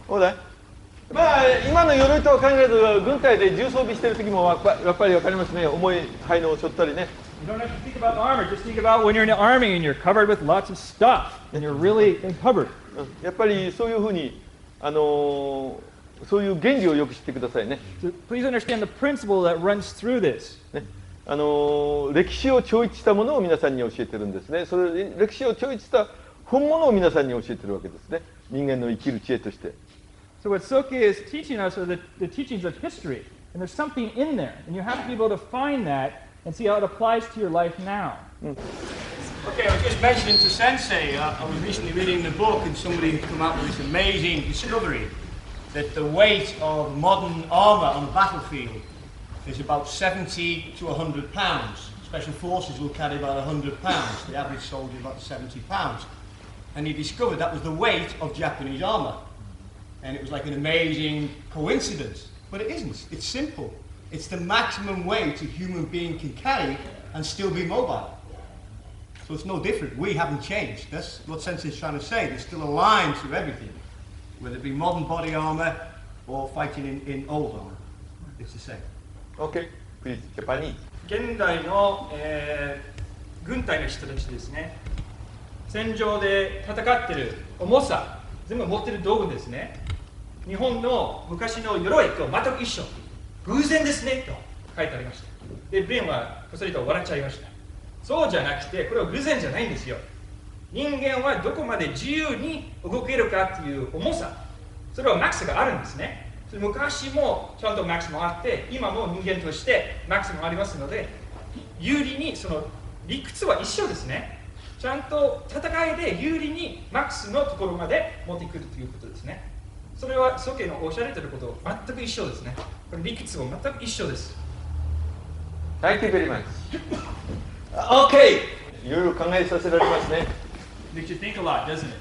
そうだい。まあ今の鎧とは考えず軍隊で重装備してる時もやっぱり分かりますね。重い灰のを背負ったりね。You don't have to think about armor. Just think about when you're in the army and you're covered with lots of stuff and you're really covered. やっぱりそういうふうにそういう原理をよく知ってくださいね。So please understand the principle that runs through this. ね、歴史を超越したものを皆さんに教えてるんですね。それ歴史を超越した本物を皆さんに教えてるわけですね。人間の生きる知恵として。So what Soke is teaching us are the teachings of history. And there's something in there, and you have to be able to find that and see how it applies to your life now. Okay, I was just mentioning to Sensei, I was recently reading the book and somebody had come up with this amazing discovery that the weight of modern armor on a battlefield is about 70 to 100 pounds. Special forces will carry about 100 pounds, the average soldier about 70 pounds. And he discovered that was the weight of Japanese armor. And it was like an amazing coincidence, but it isn't. It's simple. It's the maximum weight a human being can carry and still be mobile. So it's no different. We haven't changed. That's what Sensei is trying to say. There's still a line to everything, whether it be modern body armor or fighting in old armor. It's the same. Okay, please, Japanese. 現代の、軍隊の人たちですね、戦場で戦ってる重さ、全部持ってる道具ですね、日本の昔の鎧と全く一緒、偶然ですねと書いてありました。で、ベンはこそりと笑っちゃいました。そうじゃなくて、これは偶然じゃないんですよ。人間はどこまで自由に動けるかっていう重さ、それはマックスがあるんですね。昔もちゃんとマックスもあって、今も人間としてマックスもありますので、有利にその理屈は一緒ですね。ちゃんと戦いで有利にマックスのところまで持ってくるということですね。それはソケのおっしゃられていることと全く一緒ですね。これ理屈も全く一緒です。Thank you very much. Okay! いろいろ考えさせられますね。Makes you think a lot, doesn't it?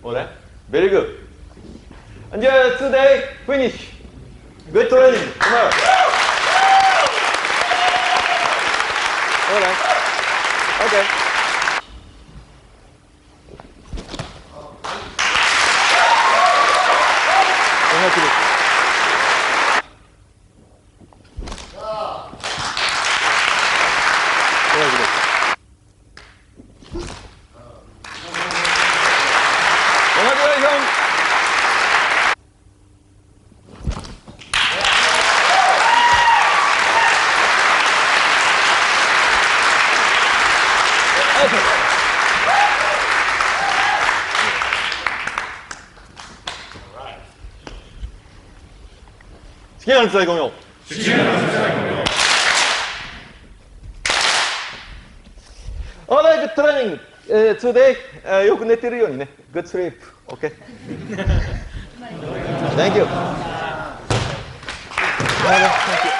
Alright, very good. And today, finish. Good training tomorrow. Alright. Okay. Daikomyo. Alright, good training. Today, よく寝てるようにね。Good sleep. Okay. Thank you. Thank you.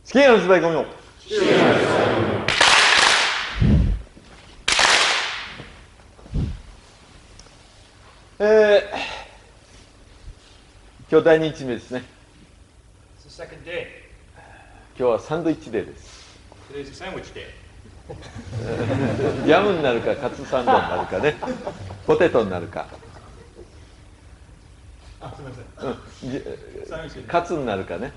Cheers, Daikomyo. Cheers. 今日第2日目ですね。It's the second day. 今日はサンドイッチデーです。Today's a sandwich day. ジャムになるかカツサンドになるかね、ポテトになるか。カツになるかね、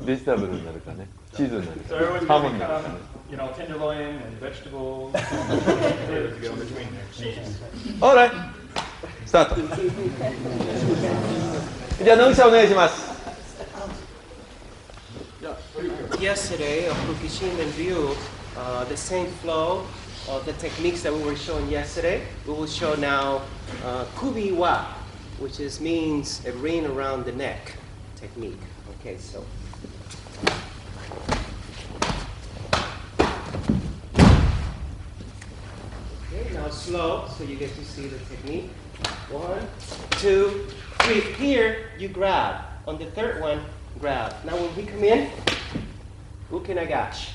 ベジタブルになるかね、チーズになるか、ハモになるかね。tenderloin and vegetables. Alright, スタート。じゃあ野口さんお願いします。Yesterday, of Kukishinden view, the same flow of the techniques that we were showing yesterday, we will show now kubi wa, which means a ring around the neck technique. Okay, so. Okay, now slow, so you get to see the technique. 1, 2, 3. Here, you grab. On the third one, grab. Now when we come in, ukinagashi.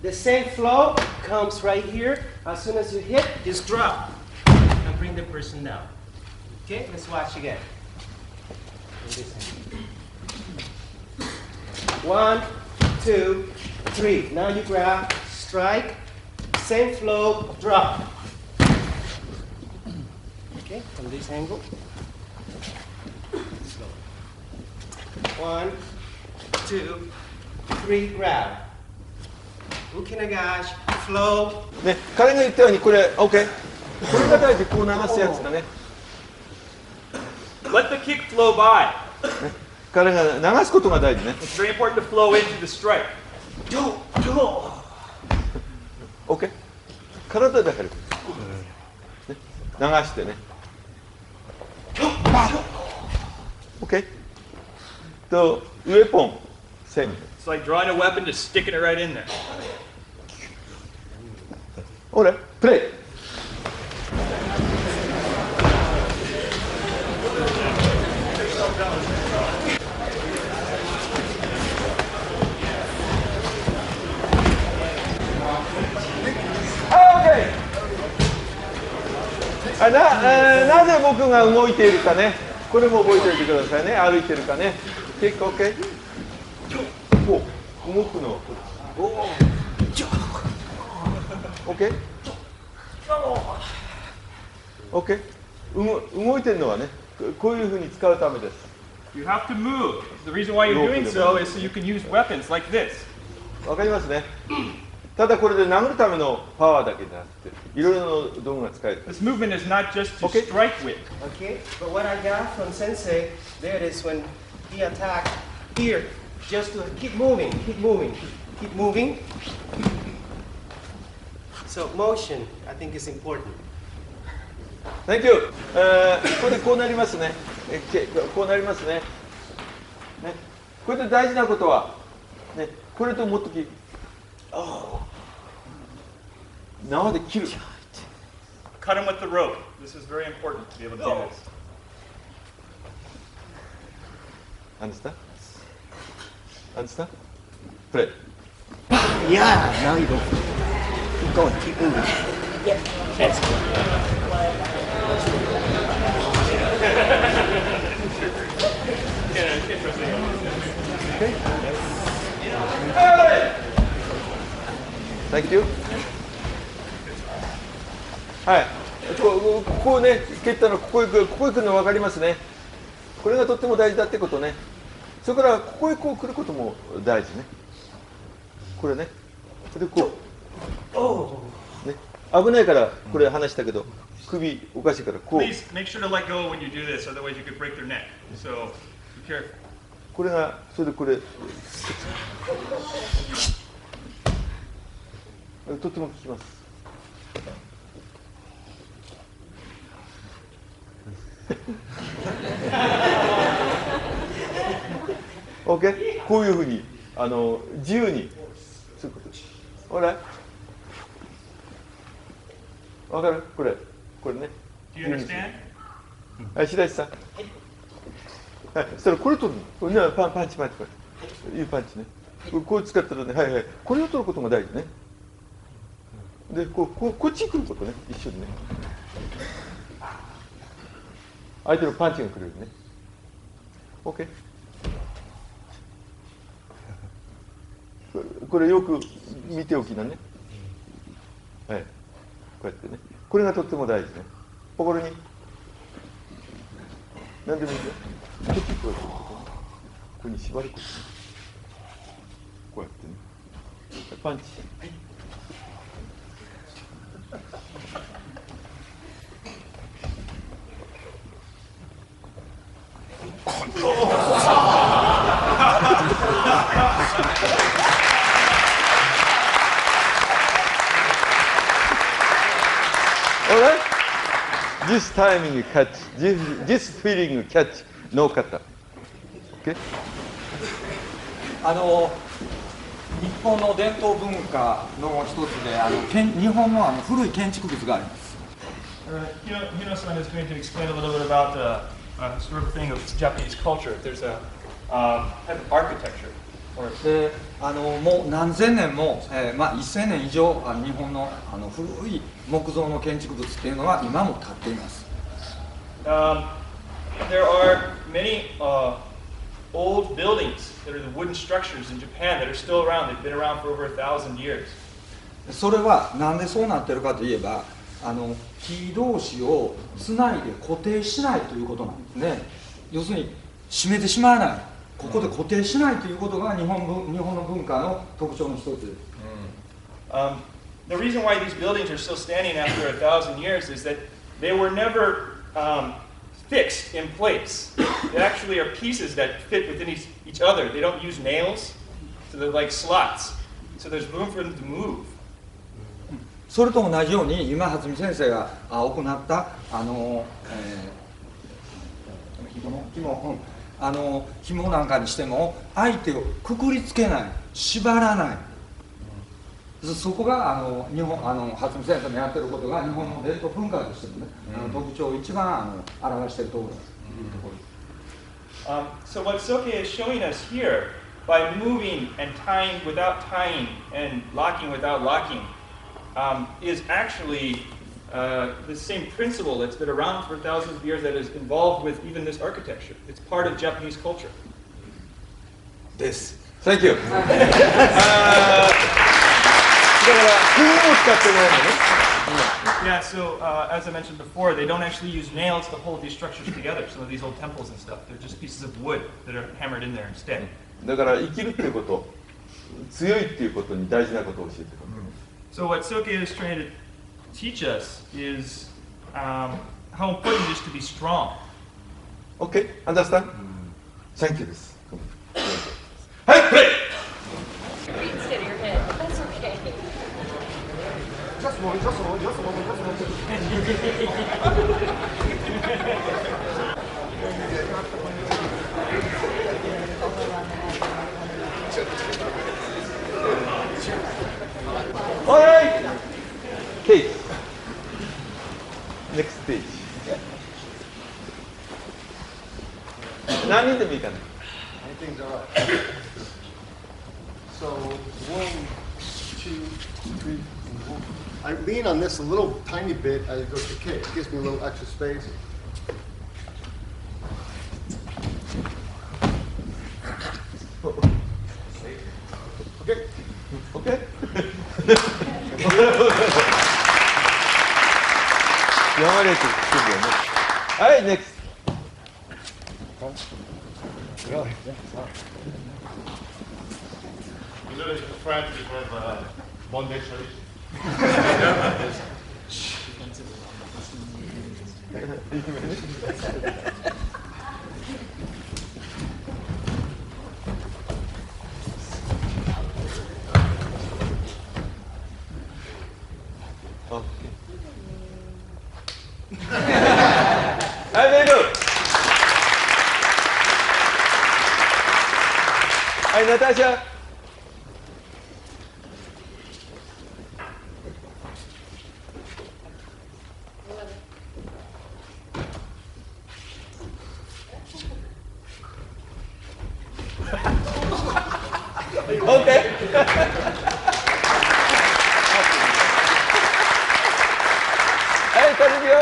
The same flow comes right here. As soon as you hit, just drop and bring the person down. Okay, let's watch again. 1, 2, 3. Now you grab, strike, same flow, drop. Okay, from this angle. Slow. 1, 2, 3, grab. Ukinagashi, flow. ね、彼が言ったようにこれ OK。これが大事、こう流すやつだね。Let the kick flow by. 彼が流すことが大事ね。It's very important to flow into the strike. OK。体だから、ね、流してね。OK。と、ウェポン、セミ。It's like drawing a weapon, just sticking it right in there. ほれ、プレイ。なぜ僕が動いているかね、これも覚えておいてくださいね。歩いてるかね。結構 OK。動くの。OK。OK。動いてるのはね、こういうふうに使うためです。You have to move. The reason why you're doing so is so you can use weapons like this. わかりますね。ただこれで殴るためのパワーだけじゃなくて、いろいろな道具が使える。This movement is not just to strike with. Okay, but what I got from Sensei, there it is when he attacked here, just to keep moving, keep moving, keep moving. So motion, I think is important. Thank you. これでこうなりますね。こうなりますね。ね、これで大事なことは、ね、これともっとき。縄で切る。Cut him with the rope. This is very important to be able to do this. Understand? Understand? Play. Yeah, now you go. Keep going, keep moving. Yeah. That's good. Okay. Thank you. はい、ここをね、蹴ったの、ここへ来るの分かりますね。これがとっても大事だってことね。それからここへこう来ることも大事ね。これね。それでこう。ね、危ないからこれ話したけど、首おかしいからこう。Please make sure to let go when you do this, otherwise you could break their neck. So be careful. これがそれでこれ。とっても効きます。OK？ こういうふうに自由にすることです。ほら、わかる？これね。Do you understand? はい、白石さん。はい、そしたらこれ取るの。これね、パンチこれ。いうパンチね。こう使ったらね、はいはい。これを取ることが大事ね。で、こっちに来ることね、一緒にね。相手のパンチが来るよね。OK？ これよく見ておきなね。はい。こうやってね。これがとっても大事ね。心に。何でもいいよ。テキこうやってここに縛ること。こうやってね。パンチ。Alright? This timing catch, this feeling catch, no kata. Okay? 日本の伝統文化の一つで日本の古い建築物があります。Hino-san is going to explain a little bit about the sort of thing of Japanese culture. There's a type of architecture. でもう何千年も、1000年以上日本の古い木造の建築物っていうのは今も建っています。There are many old buildings that are the wooden structures in Japan that are still around. They've been around for over 1,000 years. それはなんでそうなってるかといえば木同士をつないで固定しないということなんですね。要するに締めてしまわない、ここで固定しないということが日本の文化の特徴の一つです。The reason why these buildings are still standing after 1,000 years is that they were never fixed in place. They actually are pieces that fit within each other. They don't use nails, so they're like slots. So there's room for them to move. それと同じように今初見先生が行った紐なんかにしても相手をくくりつけない、縛らない、そこが初見先生のやってることが日本の伝統文化としてもね、特徴を一番表しているところです。So what Soke is showing us here, by moving and tying without tying and locking without locking, is actually the same principle that's been around for thousands of years that is involved with even this architecture. It's part of Japanese culture. です。Thank you. だから工夫を使ってないのね。Yeah, so as I mentioned before, they don't actually use nails to hold these structures together. Some of these old temples and stuff, they're just pieces of wood that are hammered in there instead. だから生きるっていうこと、強いっていうことに大事なことを教えてくれる。So what Soke is trying to teach us is how important it is to be strong. Okay, understand? Thank you. です。はい、プレイ。Instead of your head. That's okay. Just a moment, just a moment, just a moment, just a moment. All right. Kate. Next stage. 何人でもいいかな。Anything's all right. So 1, 2, 3, 4. I lean on this a little tiny bit as it goes to kick. It gives me a little extra space. Okay. Okay. 山根君、はい、next. Really? You know, in France, we have bondage tradition. Hi, very good. Hi, Natasha. Okay. Hey, Toribio.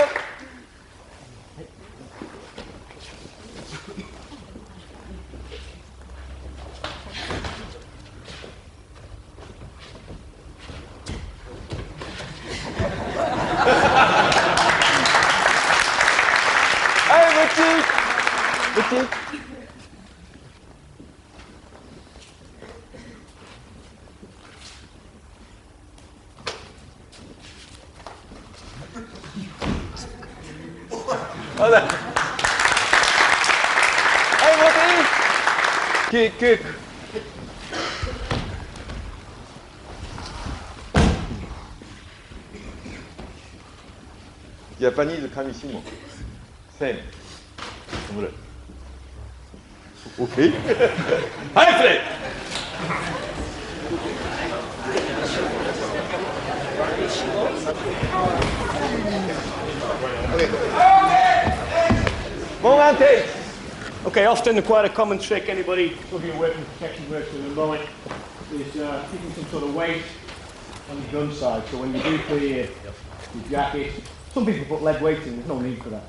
Hi, Mochi. Uchi? Hola. Hey, Moti. Kick, kick. Japanese 上下も same オムライス OK はいプレイMoment take. Okay, often quite a common trick anybody looking at weapon protection works with a mullet is keeping some sort of weight on the gun side. So when you do clear your jacket, some people put lead weights in, there's no need for that.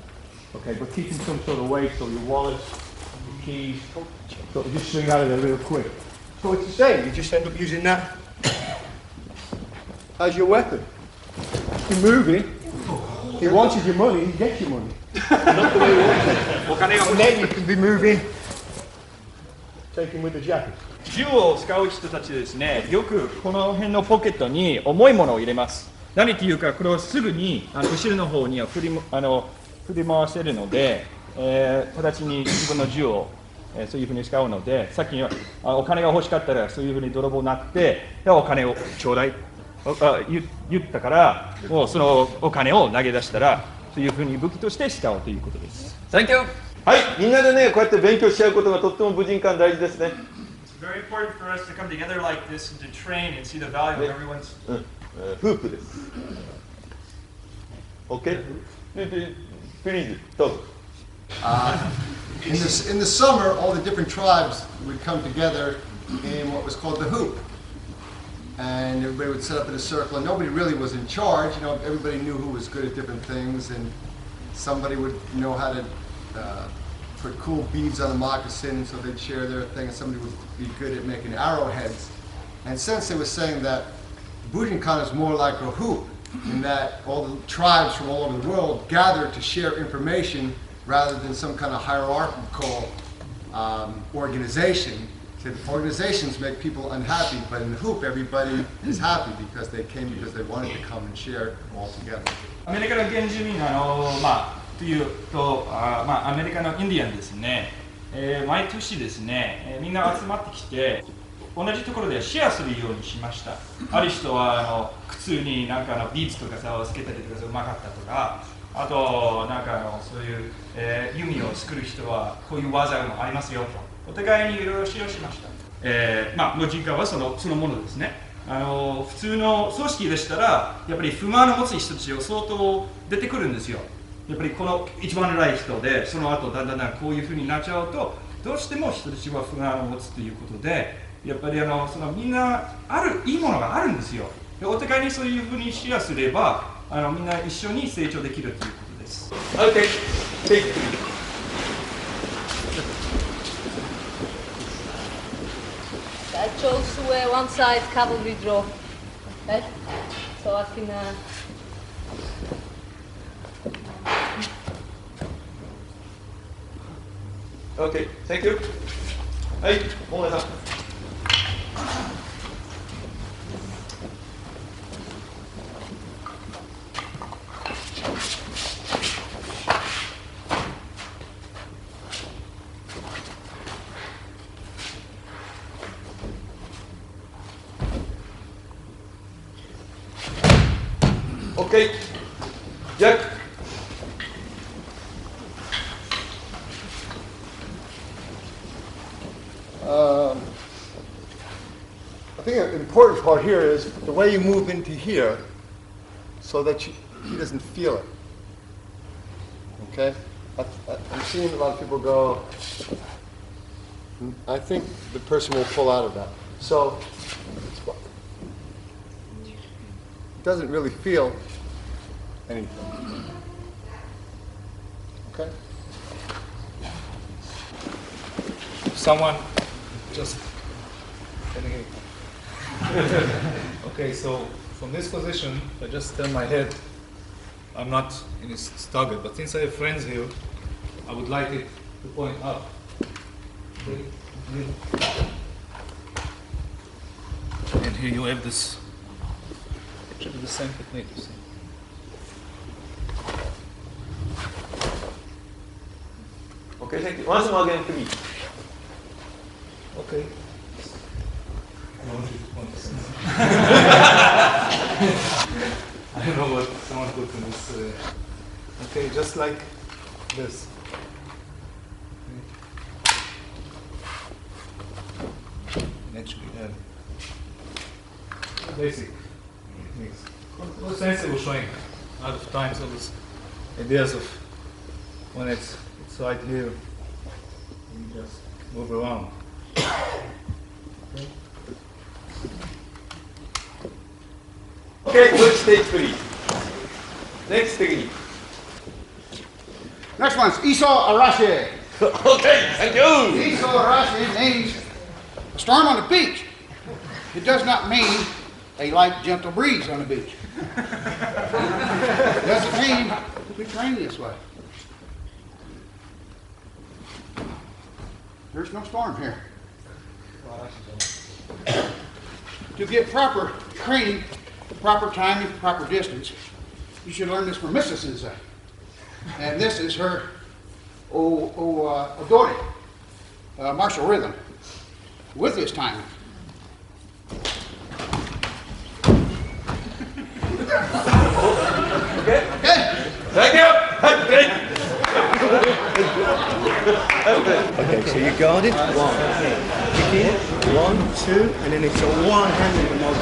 Okay, but keeping some sort of weight, so your wallets, your keys, so just swing out of there real quick. So it's the same, you just end up using that as your weapon. You're moving, he wanted your money, he gets your money. Not the way you want it. And then you can be moving, taking with the jacket. 銃を使う人たちですね、よくこの辺のポケットに重いものを入れます。何っていうか、これをすぐに後ろの方には振り回せるので、直ちに自分の銃を、そういうふうに使うので、さっきお金が欲しかったらそういうふうに泥棒になって、お金をちょうだい言ったから、もうそのお金を投げ出したら、そういうふうに武器として使おうということです。Thank you. はい、みんなでね、こうやって勉強し合うことがとっても武人感大事ですね。It's very important for us to come together like this and to train and see the value of everyone's. フープです。OK? Please, talk. In the summer, all the different tribes would come together in what was called the hoop. And everybody would set up in a circle, and nobody really was in charge. You know, everybody knew who was good at different things, and somebody would know how to put cool beads on the moccasin, so they'd share their thing, and somebody would be good at making arrowheads. And Sensei was saying that Bujinkan is more like a hoop, in that all the tribes from all over the world gather to share information rather than some kind of hierarchical organization. Organizations make people unhappy, but in the hoop, everybody is happy because they came because they wanted to come and share all together. アメリカの原住民のというとアメリカのインディアンですね、毎年ですね、みんな集まってきて同じところでシェアするようにしました。ある人は靴になんかビーツとかさをつけたりとかうまかったとか、あとなんかそういう、弓を作る人はこういう技もありますよと。お互いにいろいろ使用しました。武人館はそのものですね。普通の組織でしたら、やっぱり不満を持つ人たちを相当出てくるんですよ。やっぱりこの一番偉い人で、その後だんだんこういうふうになっちゃうと、どうしても人たちは不満を持つということで、やっぱりみんないいものがあるんですよ。でお互いにそういうふうにシェアすれば、みんな一緒に成長できるということです。Okay. Take. I chose to wear one side cavalry draw, okay? So I can. Okay, thank you. はい、大前さん。OK、ジャック。I think an important part here is the way you move into here so that he doesn't feel it. Okay? I'm seeing a lot of people go, I think the person will pull out of that. So, he doesn't really feel anything. Okay? Someone just okay, so from this position, I just turn my head. I'm not in his target, but since I have friends here, I would like it to point up. Okay. And here you have this, actually the same technique, you see. Okay, thank you. Once more again, please. Okay. I want you to point this. I don't know what someone put in this. Okay, just like this. And actually, basic techniques. Well, Sensei was showing out of time, so those ideas of when it's right here, you just move around. Okay, good stage, please. Next technique. Next one's Iso Arashi. Okay, thank you. Iso Arashi means a storm on the beach. It does not mean a light, gentle breeze on the beach. It doesn't mean we train this way. There's no storm here. To get proper training, proper timing, proper distance, you should learn this from Mrs. Sensei. And this is her Odori, martial rhythm, with this timing. Okay. Okay? Thank you. Okay. Okay, so you guard it. One. Kick in. 1, 2, and then it's a one-handed remote.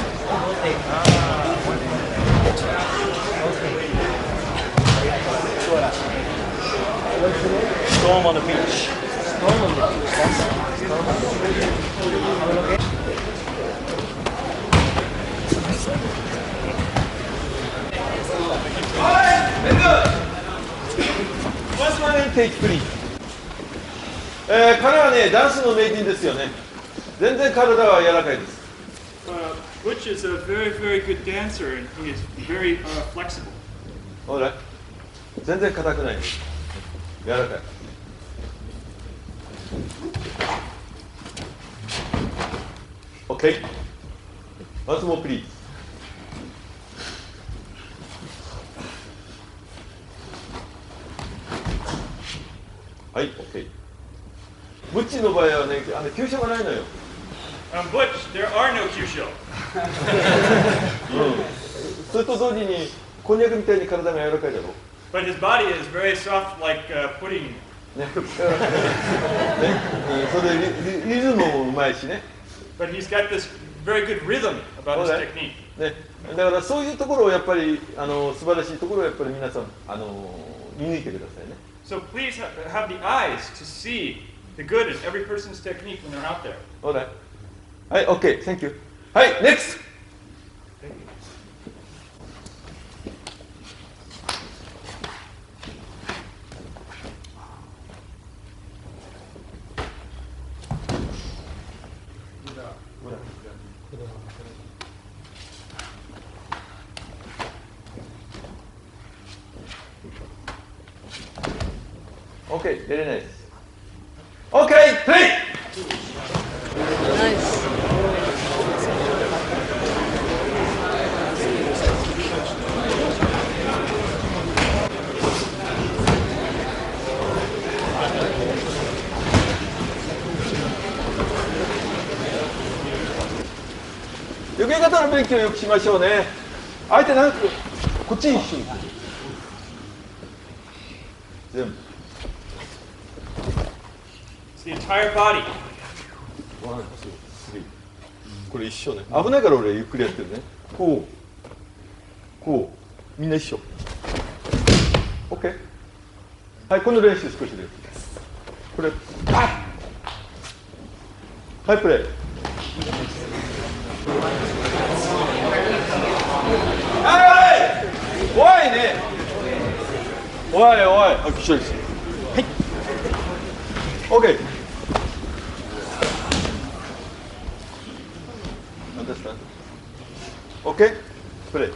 Storm on the beach. Storm on the beach. Storm on the beach. Once more again, take three. 彼はね、ダンスの名人ですよね。全然体は柔らかいです。Butch is a very, very good dancer, and he is very flexible. ほら、全然硬くないです。柔らかい。Okay. Once more, please. はい、OK。ブッチの場合はね、急所がないのよ。Butch, there are no Kyusho. それと同時に、こんにゃくみたいに体が柔らかいだろう。But his body is very soft, like pudding. ね、それでリズムもうまいしね。But he's got this very good rhythm about his technique. ね、だからそういうところをやっぱり素晴らしいところをやっぱり皆さん見抜いてくださいね。So please have the eyes to see the good in every person's technique when they're out there. Alright. はい、OK、Thank you。はい、NEXT! Okay, very nice. Okay, play! Nice.避け方の勉強をよくしましょうね。相手なんかこっちに一緒に全部。It's the entire body. 1、2、3。これ一緒ね。危ないから俺ゆっくりやってるね。こう、こう、みんな一緒。OK。はい、この練習少しで。これ、あっ！はい、プレイ。おいね。おいおい。あ、一緒です。はい。OK。Understand? OK? プレイ。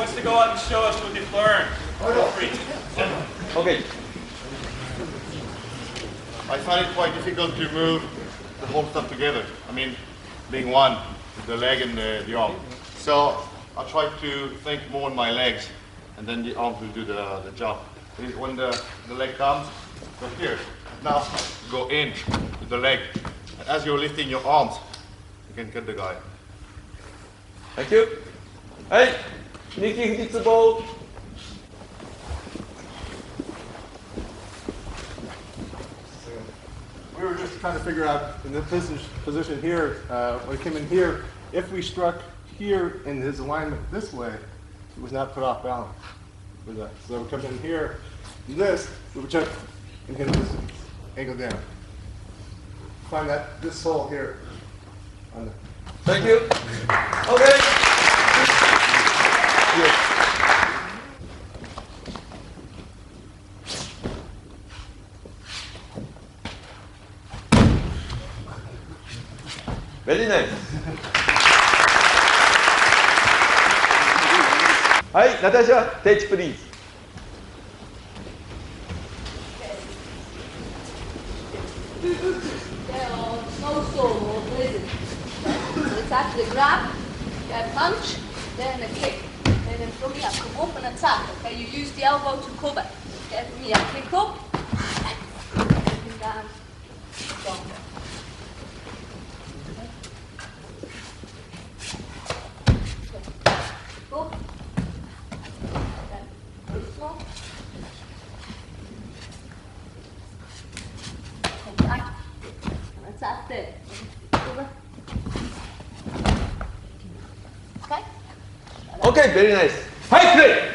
wants to go out and show us what they've learned? Feel free. OK。I find it quite difficult to move the whole stuff together. I mean, being one, the leg and the arm. So I try to think more on my legs, and then the arms will do the job. When the leg comes, go here. Now go in with the leg. And as you're lifting your arms, you can get the guy. Thank you. はい。二騎富士ツボ。We were just trying to figure out in this position here, when he came in here, if we struck here in his alignment this way, it was not put off balance with that. So we come in here, and this, we would check and hit this angle down. Find that this hole here. On the Thank you. OK。Very nice. はい、ナターシャ、テイチプリーズ。Snowstorm or blizzard. So it's actually grab, get a punch, then a kick. And then from here, come up and attack. Okay, you use the elbow to cover. Okay, from here, kick up, and down, down. Up, then this one. Attack. And attack there. Cover. Okay? OK、very nice。はい、プレイ。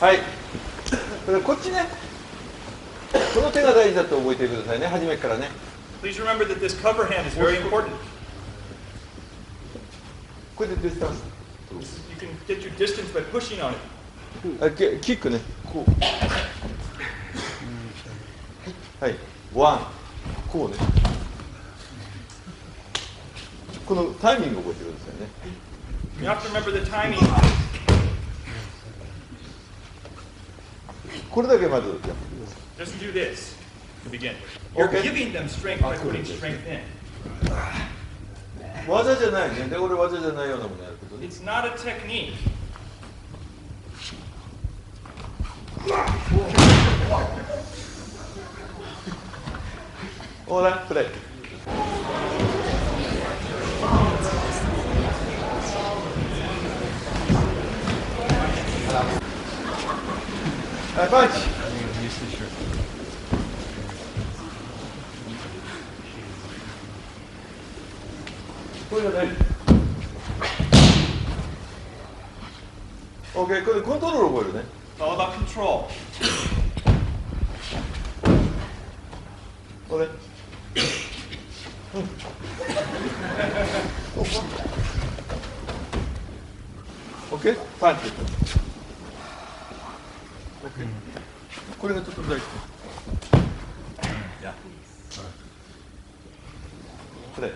はい。こっちね。この手が大事だと覚えてくださいね。初めからね。Please remember that this cover hand is very important. これでディスタンス。You can get your distance by pushing on it. キックね。こう。はい。ワン。こうね。このタイミングを覚えてくださいね。You have to remember the timing. これだけまずやってください。Just do this to begin. You're Okay. giving them strength by putting strength in. 技じゃないね。で、俺技じゃないようなものやることね。 It's not a technique. オーライ、プレイ。はい、パンチ。これだね。OK、これコントロールを覚えるね。It's all about control. これ。OK、パンチ。OK。これがちょっと大事。これ。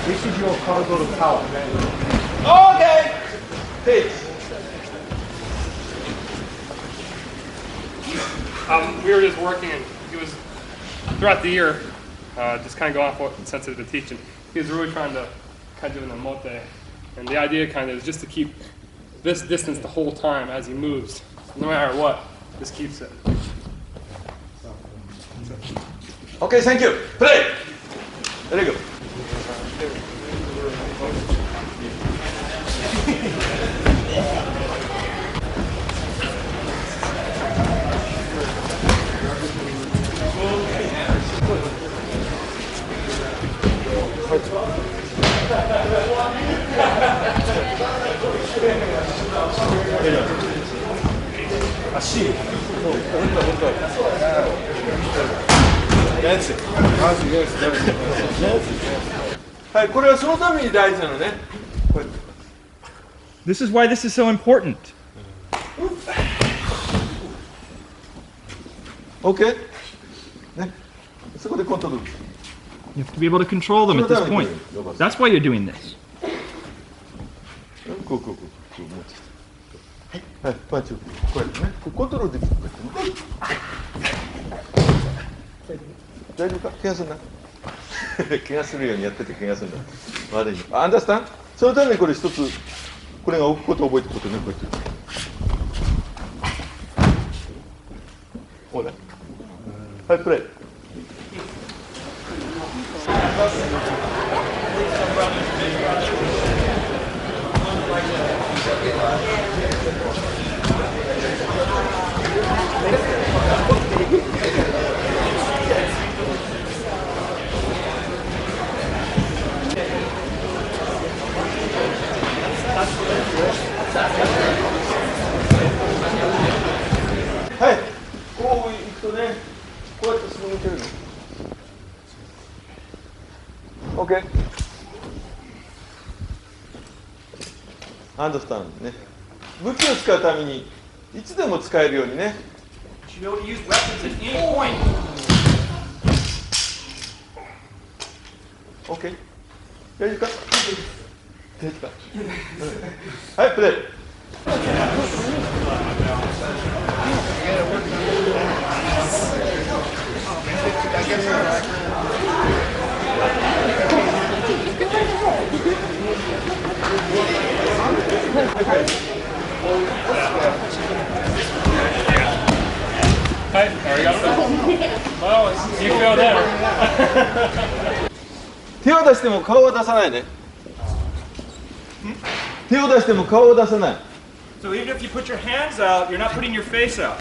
This is your cargo to power. OK! Pitch. We were just working, and he was, throughout the year, just kind of going off what sensitive to teaching. He was really trying to kind of do an emote And the idea kind of is just to keep this distance the whole time as he moves. No matter what, this keeps it. Okay, thank you. Play! Very good.はい、これはそのために大事なのね。This is why this is so important. OK? ね、そこでコントロール。You have to be able to control them at this point. That's why you're doing this. こう持ってきて。はい、パンチをこうやってね、コントロールできる。大丈夫か？怪我するな。怪我するようにやってて怪我するんだ。悪いよ。アンダースタン？そのためにこれ一つ、これが置くことを覚えておくことね、こうやって。ほら。はい、プレイ。はい、こう行くとね、こうやってすぐ抜けるの。OK。アンダースタンね。武器を使うためにいつでも使えるようにね。You should be able to use weapons at any point. OK。大丈夫か？大丈夫か？はい、プレイ。はい、ありがとう。Well, you feel better. 手を出しても顔を出さないね。手を出しても顔を出さない。So even if you put your hands out, you're not putting your face out.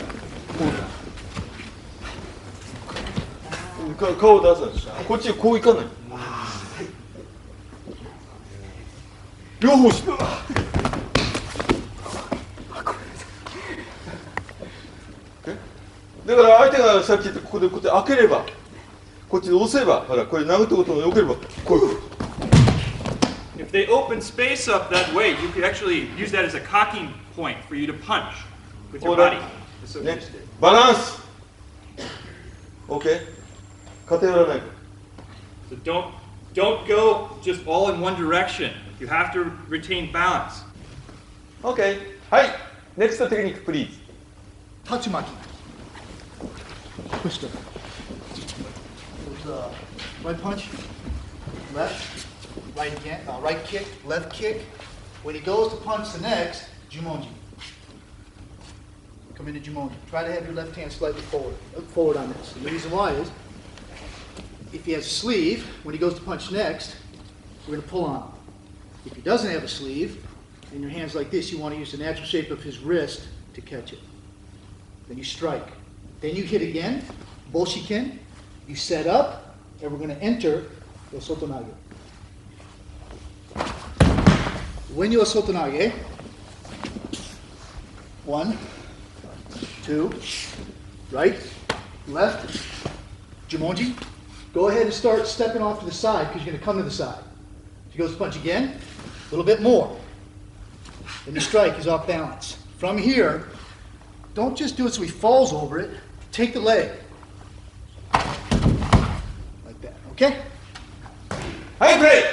顔を出さない。こっちこういかない。両方して。だから相手がさっき言ったここでこうやって開ければ、こっちで押せば、ほらこれ殴ったことを避ければ、こういう。If they open space up that way, you could actually use that as a cocking point for you to punch with your body. That's what you just did. バランス。OK。偏らない。So don't go just all in one direction. You have to retain balance. OK。はい。Next technique, please. 立ち巻き。Push them. Right punch, left, right again, right kick, left kick. When he goes to punch the next, Jumonji. Come into Jumonji. Try to have your left hand slightly forward. Look forward on this. And the reason why is, if he has a sleeve, when he goes to punch next, we're going to pull on him. If he doesn't have a sleeve, and your hand's like this, you want to use the natural shape of his wrist to catch it. Then you strike. Then you hit again, Bujinkan. You set up, and we're going to enter your sotonage. When you sotonage, 1, 2, right, left, Jumonji. Go ahead and start stepping off to the side because you're going to come to the side. If he goes to punch again, a little bit more. Then you strike, he's off balance. From here, don't just do it so he falls over it. Take the leg. Like that, okay? Hey, break!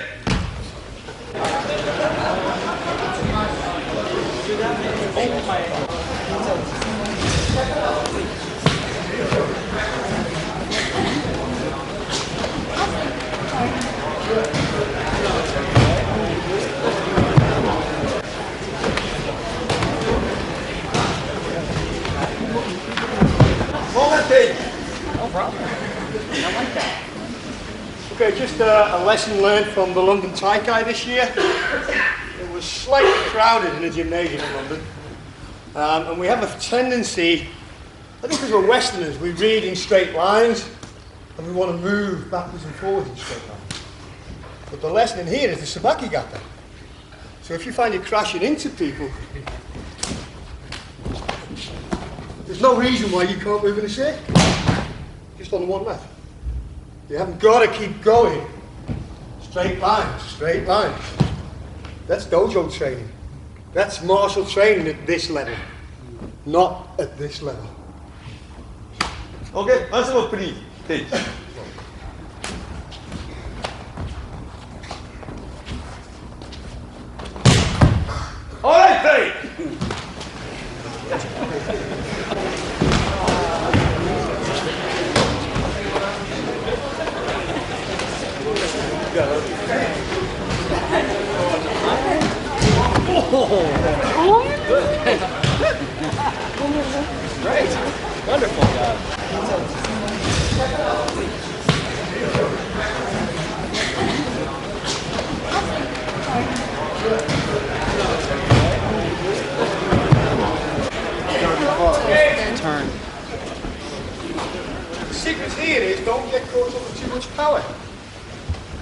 problem. I like that. Okay, just a lesson learned from the London Taikai this year. It was slightly crowded in the gymnasium in London. And we have a tendency, I think because we're Westerners, we read in straight lines and we want to move backwards and forwards in straight lines. But the lesson in here is the Sabaki Gata. So if you find you're crashing into people, there's no reason why you can't move in a circle. Just on the one left. You haven't got to keep going. Straight lines, straight lines. That's dojo training. That's martial training at this level, not at this level. Okay, once more please. Take. All right, play. Great. Wonderful job. Turn. The secret here is don't get caught up with too much power.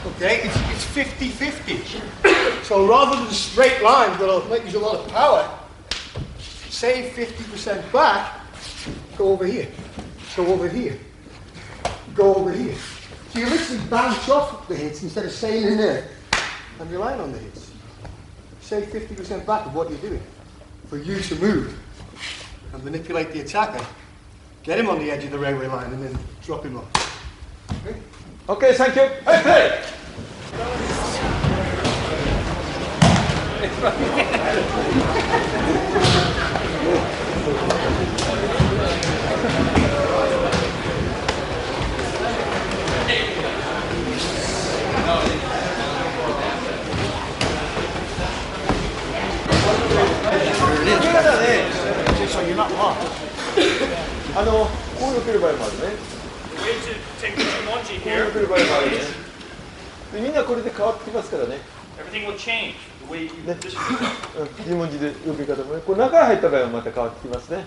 Okay, it's 50-50. So rather than straight lines that'll make you a lot of power, save 50% back, go over here, go over here, go over here. So you literally bounce off the hits instead of staying in there and relying on the hits. Save 50% back of what you're doing for you to move and manipulate the attacker, get him on the edge of the railway line and then drop him off. Okay? Okay, thank you. Hey, play. So you're not lost. こう避ける場合もあるね。 The way to take the Jumonji こう here, 避ける場合もあるね。でみんなこれで変わってきますからね。 everything will change. The way you ね position yourself. 十文字で避け方もね。これ中に入った場合はまた変わってきますね。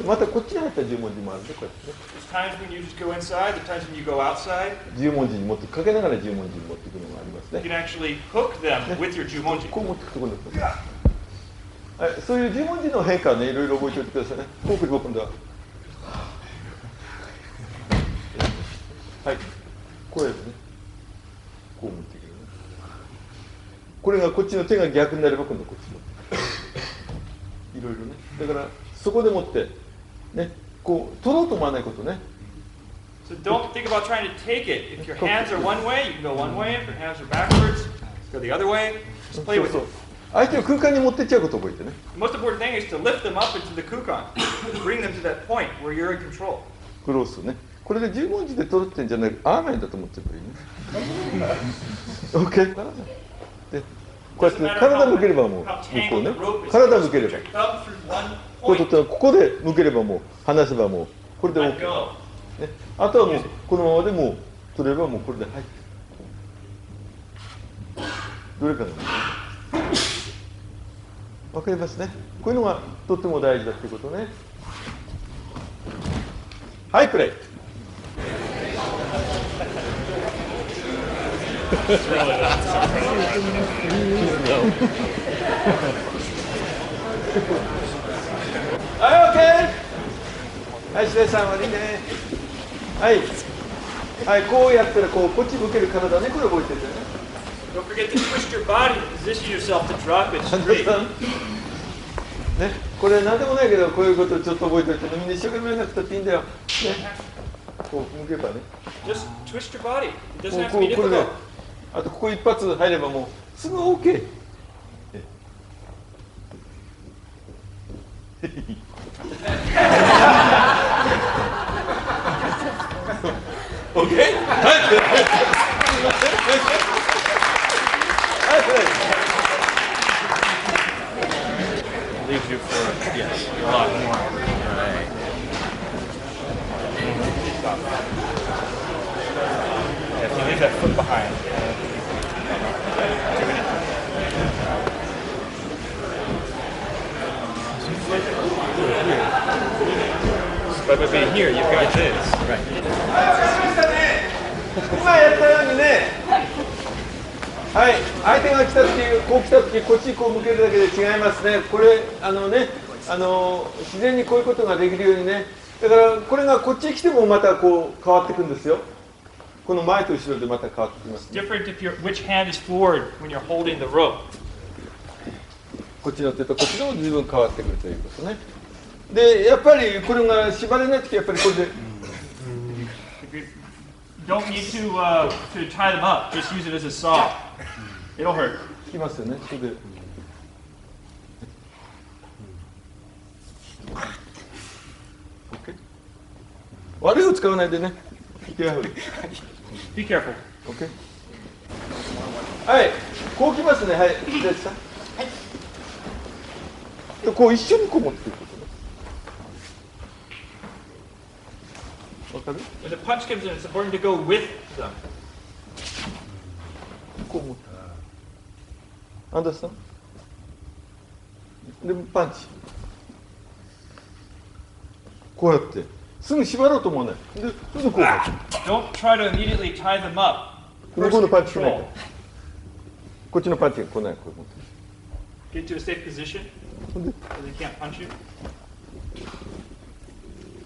またこっちに入った十文字もあるね。こうやってね。 There's times when you just go inside, there's times when you go outside. 十文字に持ってかけながら十文字に持っていくのがありますね You。can actually hook them with your Jumonji. こう持っていくところです。はい、そういう十文字の変化はね、いろいろ覚えておいてくださいね。こうくれば今度は。はい、こうやるね。こう持っていけるね。これがこっちの手が逆になれば今度こっちも。いろいろね。だからそこでもってね、こう取ろうと思わないことね。 So don't think about trying to take it. If your hands are one way, you can go one way. If your hands are backwards, go the other way. Just play with そう it. 相手を空間に持ってっちゃうことを覚えてね。 The most important thing is to lift them up into the kukan. Bring them to that point where you're in control. クロスね。これで十文字で取ってんじゃない、アーメンだと思ってればいいね。OK？ で、こうやって体向ければもう向こうね。体向ければ。 Thumb through one これ point. 取ったらここで向ければもう離せばもうこれで Let OK。 go. ね、あとはもうこのままでもう取ればもうこれで入ってどれかなんですね。わかりますね。こういうのがとっても大事だっていうことね。はいプレイ。はい、OK。はい、白井さん悪いね。はい。はい、こうやったらこっち向ける体ね、これ覚えてるよね。 Don't forget to twist your body to position yourself to drop it 安藤 straight. さんね、これ何でもないけどこういうことをちょっと覚えておいてみんな一生懸命やらなくたっていいんだよ。ね、こう向けばね。 Just twist your body. It こ doesn't う have こ to be うこれで difficult. あとここ一発入ればもうすぐ OK。OK？ Leaves you for, yes, a lot more. Right. But being here, you've got this. Right. 今やったようにね、はい、相手が来た時、こう来た時、こっちにこう向けるだけで違いますね。これ自然にこういうことができるようにね。だからこれがこっちに来てもまたこう変わっていくんですよ。この前と後ろでまた変わってきます、ね。Different if you're which hand is forward when you're holding the rope. こっちの手とこっちのも随分変わってくるということね。で、やっぱりこれが縛れないときはやっぱりこれで。Don't need to tie them up. Just use it as a saw. It'll hurt. 効きますよね。それで。悪いを使わないでね。Be careful. OK。はい。こうきますね。はい。じゃあさ。はい。こう一緒にこう持っていくことね。わかる？ When the punch comes in, it's important to go with them. こう持って。アンダースタン？でパンチ。こうやって。すぐ縛ろうと思わない。で、それでこう。Don't try to immediately tie them up. 向こうのパンチしない。こっちのパンチが来ない。こう持って。 Get to a safe position so they can't punch you.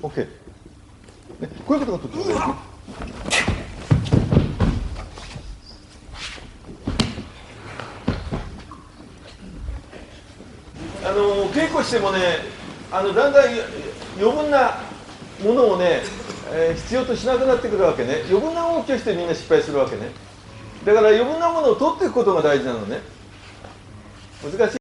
OK。ね、こういうことがとっても大事。稽古してもね、だんだん余分なものをね、必要としなくなってくるわけね。余分な動きをしてみんな失敗するわけね。だから余分なものを取っていくことが大事なのね。難しい。